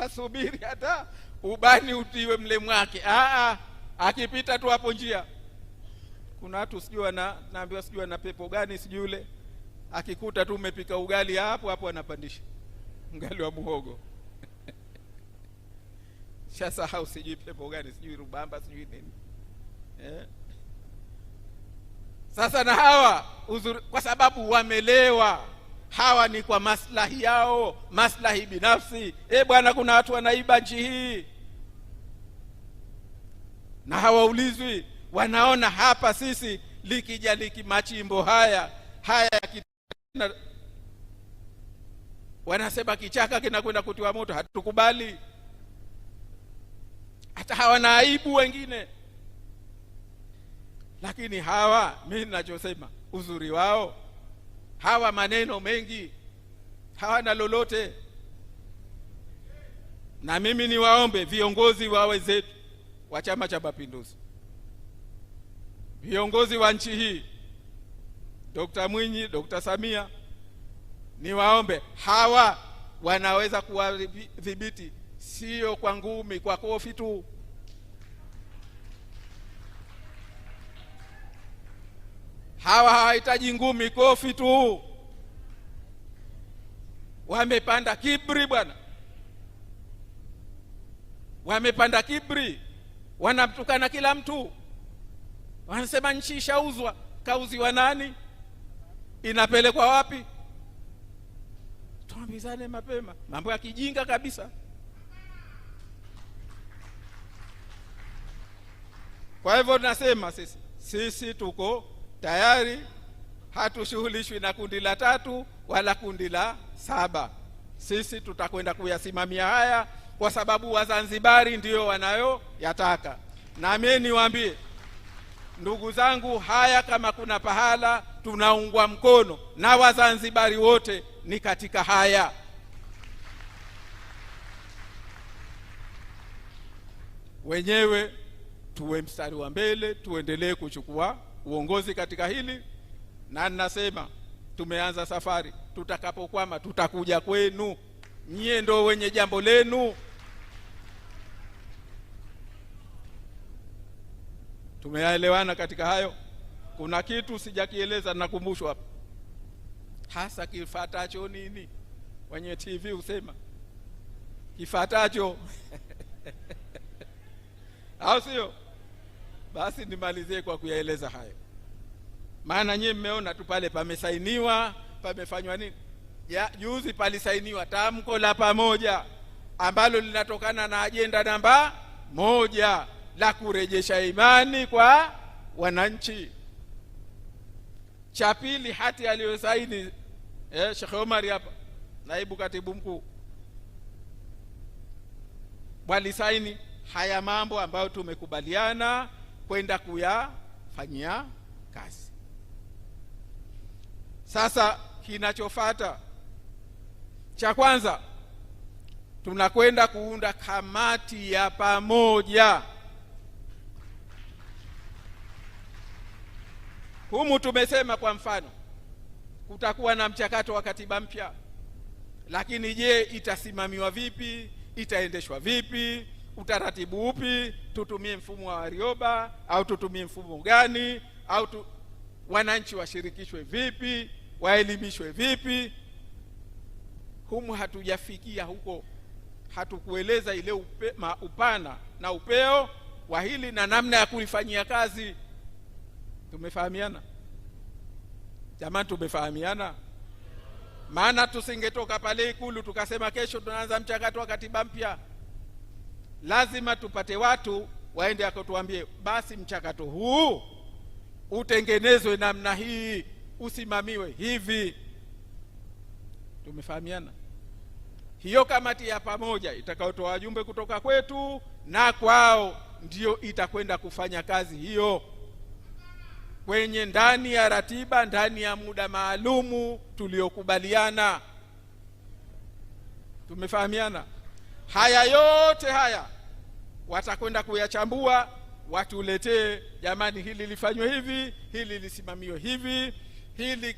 Asubiri hata ubani utiwe mle mwake. Akipita tu hapo njia. Kuna watu sijui naambiwa sijui na pepo gani sijui yule, akikuta tu umepika ugali hapo hapo anapandisha ugali wa muhogo. Shasahau sijui pepo gani sijui rubamba sijui nini. Sasa na hawa uzuri, kwa sababu wamelewa. Hawa ni kwa maslahi yao, maslahi binafsi. Bwana, kuna watu wanaiba nchi hii na hawaulizwi. Wanaona hapa sisi likija machimbo haya wanasema kichaka kinakwenda kutiwa moto, hatukubali. Hata hawana aibu wengine. Lakini hawa, mimi ninachosema uzuri wao, hawa maneno mengi, hawana lolote. Na mimi niwaombe viongozi wa wenzetu wa Chama cha Mapinduzi, viongozi wa nchi hii, Dr. Mwinyi, Dr. Samia, niwaombe hawa wanaweza kuwadhibiti, sio kwa ngumi, kwa kofi tu. Hawa hawahitaji ngumi, kofi tu. Wamepanda kibri bwana, wamepanda kibri, wanamtukana kila mtu, wanasema nchi ishauzwa. Kauziwa nani? Inapelekwa wapi? Tuambizane mapema, mambo ya kijinga kabisa. Kwa hivyo tunasema sisi tuko tayari, hatushughulishwi na kundi la 3 wala kundi la 7. Sisi tutakwenda kuyasimamia haya kwa sababu Wazanzibari ndio wanayoyataka. Na mimi niwaambie ndugu zangu, haya kama kuna pahala tunaungwa mkono na Wazanzibari wote ni katika haya. Wenyewe tuwe mstari wa mbele, tuendelee kuchukua uongozi katika hili, na ninasema tumeanza safari. Tutakapokwama tutakuja kwenu, nyie ndio wenye jambo lenu. Tumeelewana katika hayo. Kuna kitu sijakieleza, nakumbushwa hapa, hasa kifatacho nini. Wenye TV usema kifatacho au sio? Basi nimalizie kwa kuyaeleza hayo, maana nyie mmeona tu pale pamesainiwa, pamefanywa nini. Juzi palisainiwa tamko la pamoja ambalo linatokana na ajenda namba 1 la kurejesha imani kwa wananchi. Cha pili, hati aliyosaini Sheikh Omar hapa, naibu katibu mkuu, walisaini haya mambo ambayo tumekubaliana kwenda kuyafanyia kazi. Sasa kinachofuata, cha kwanza, tunakwenda kuunda kamati ya pamoja. Humu tumesema kwa mfano kutakuwa na mchakato wa katiba mpya, lakini je, itasimamiwa vipi? Itaendeshwa vipi? Utaratibu upi? Tutumie mfumo wa Warioba au tutumie mfumo gani? Au wananchi washirikishwe vipi? Waelimishwe vipi? Humu hatujafikia huko, hatukueleza ile upana na upeo wa hili na namna ya kulifanyia kazi. Tumefahamiana jamani? Tumefahamiana? Maana tusingetoka pale Ikulu tukasema kesho tunaanza mchakato wa katiba mpya. Lazima tupate watu waende akatuambie basi mchakato huu utengenezwe namna hii, usimamiwe hivi. Tumefahamiana? Hiyo kamati ya pamoja itakayotoa wajumbe kutoka kwetu na kwao ndio itakwenda kufanya kazi hiyo kwenye ndani ya ratiba, ndani ya muda maalumu tuliokubaliana. Tumefahamiana? Haya yote haya watakwenda kuyachambua, watuletee, jamani, hili lifanywe hivi, hili lisimamiwe hivi, hili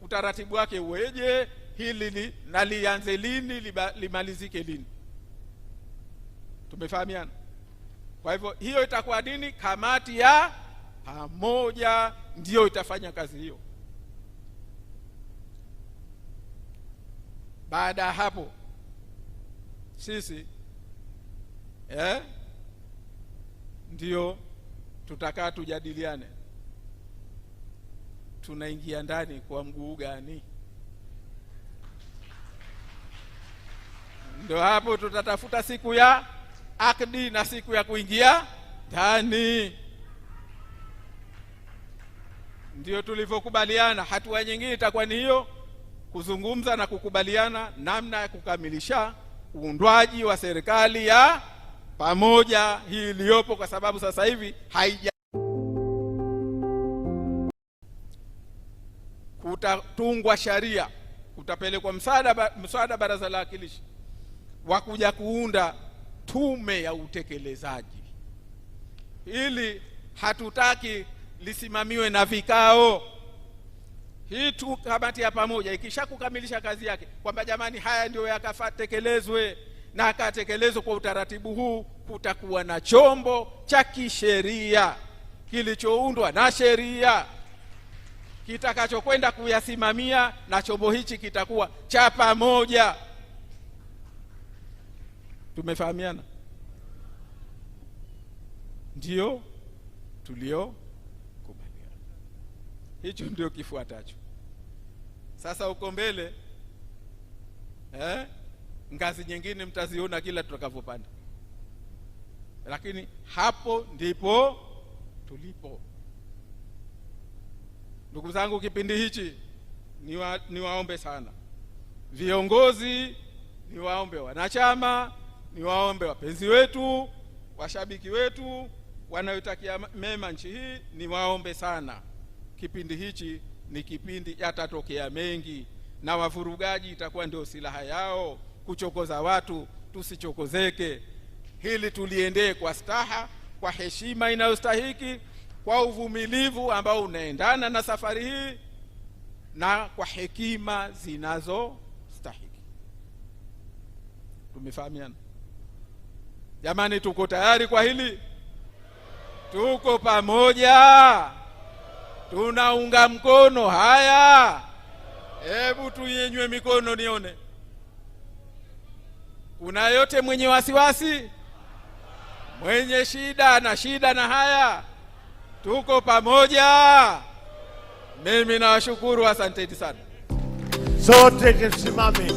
utaratibu wake uweje, hili na lianze lini, limalizike lini. Tumefahamiana? Kwa hivyo hiyo itakuwa nini? Kamati ya pamoja ndio itafanya kazi hiyo. Baada ya hapo sisi ndio tutakaa tujadiliane tunaingia ndani kwa mguu gani. Ndio hapo tutatafuta siku ya akdi na siku ya kuingia ndani. Ndio tulivyokubaliana. Hatua nyingine itakuwa ni hiyo, kuzungumza na kukubaliana namna ya kukamilisha uundwaji wa serikali ya pamoja hii iliyopo, kwa sababu sasa hivi kutatungwa sharia utapelekwa mswada baraza la wakilishi wa kuja kuunda tume ya utekelezaji. Ili hatutaki lisimamiwe na vikao. Hii tu kamati ya pamoja ikisha kukamilisha kazi yake kwamba jamani, haya ndio yakatekelezwe na akatekelezwe kwa utaratibu huu, kutakuwa na chombo cha kisheria kilichoundwa na sheria kitakachokwenda kuyasimamia, na chombo hichi kitakuwa cha pamoja. Tumefahamiana? Ndio tulio kubaliana. Hicho ndio kifuatacho. Sasa uko mbele ngazi nyingine mtaziona kila tutakavyopanda, lakini hapo ndipo tulipo. Ndugu zangu, kipindi hichi niwaombe sana viongozi, niwaombe wanachama, niwaombe wapenzi wetu, washabiki wetu wanayotakia mema nchi hii, niwaombe sana. Kipindi hichi ni kipindi yatatokea mengi, na wavurugaji itakuwa ndio silaha yao kuchokoza watu. Tusichokozeke, hili tuliendee kwa staha, kwa heshima inayostahiki, kwa uvumilivu ambao unaendana na safari hii, na kwa hekima zinazostahiki. Tumefahamiana jamani? Tuko tayari kwa hili? Tuko pamoja? Tunaunga mkono haya? Hebu tuyenywe mikono nione. Kuna yote mwenye wasiwasi, mwenye shida na haya? Tuko pamoja? Mimi nawashukuru, asanteni sana. Sote tusimame.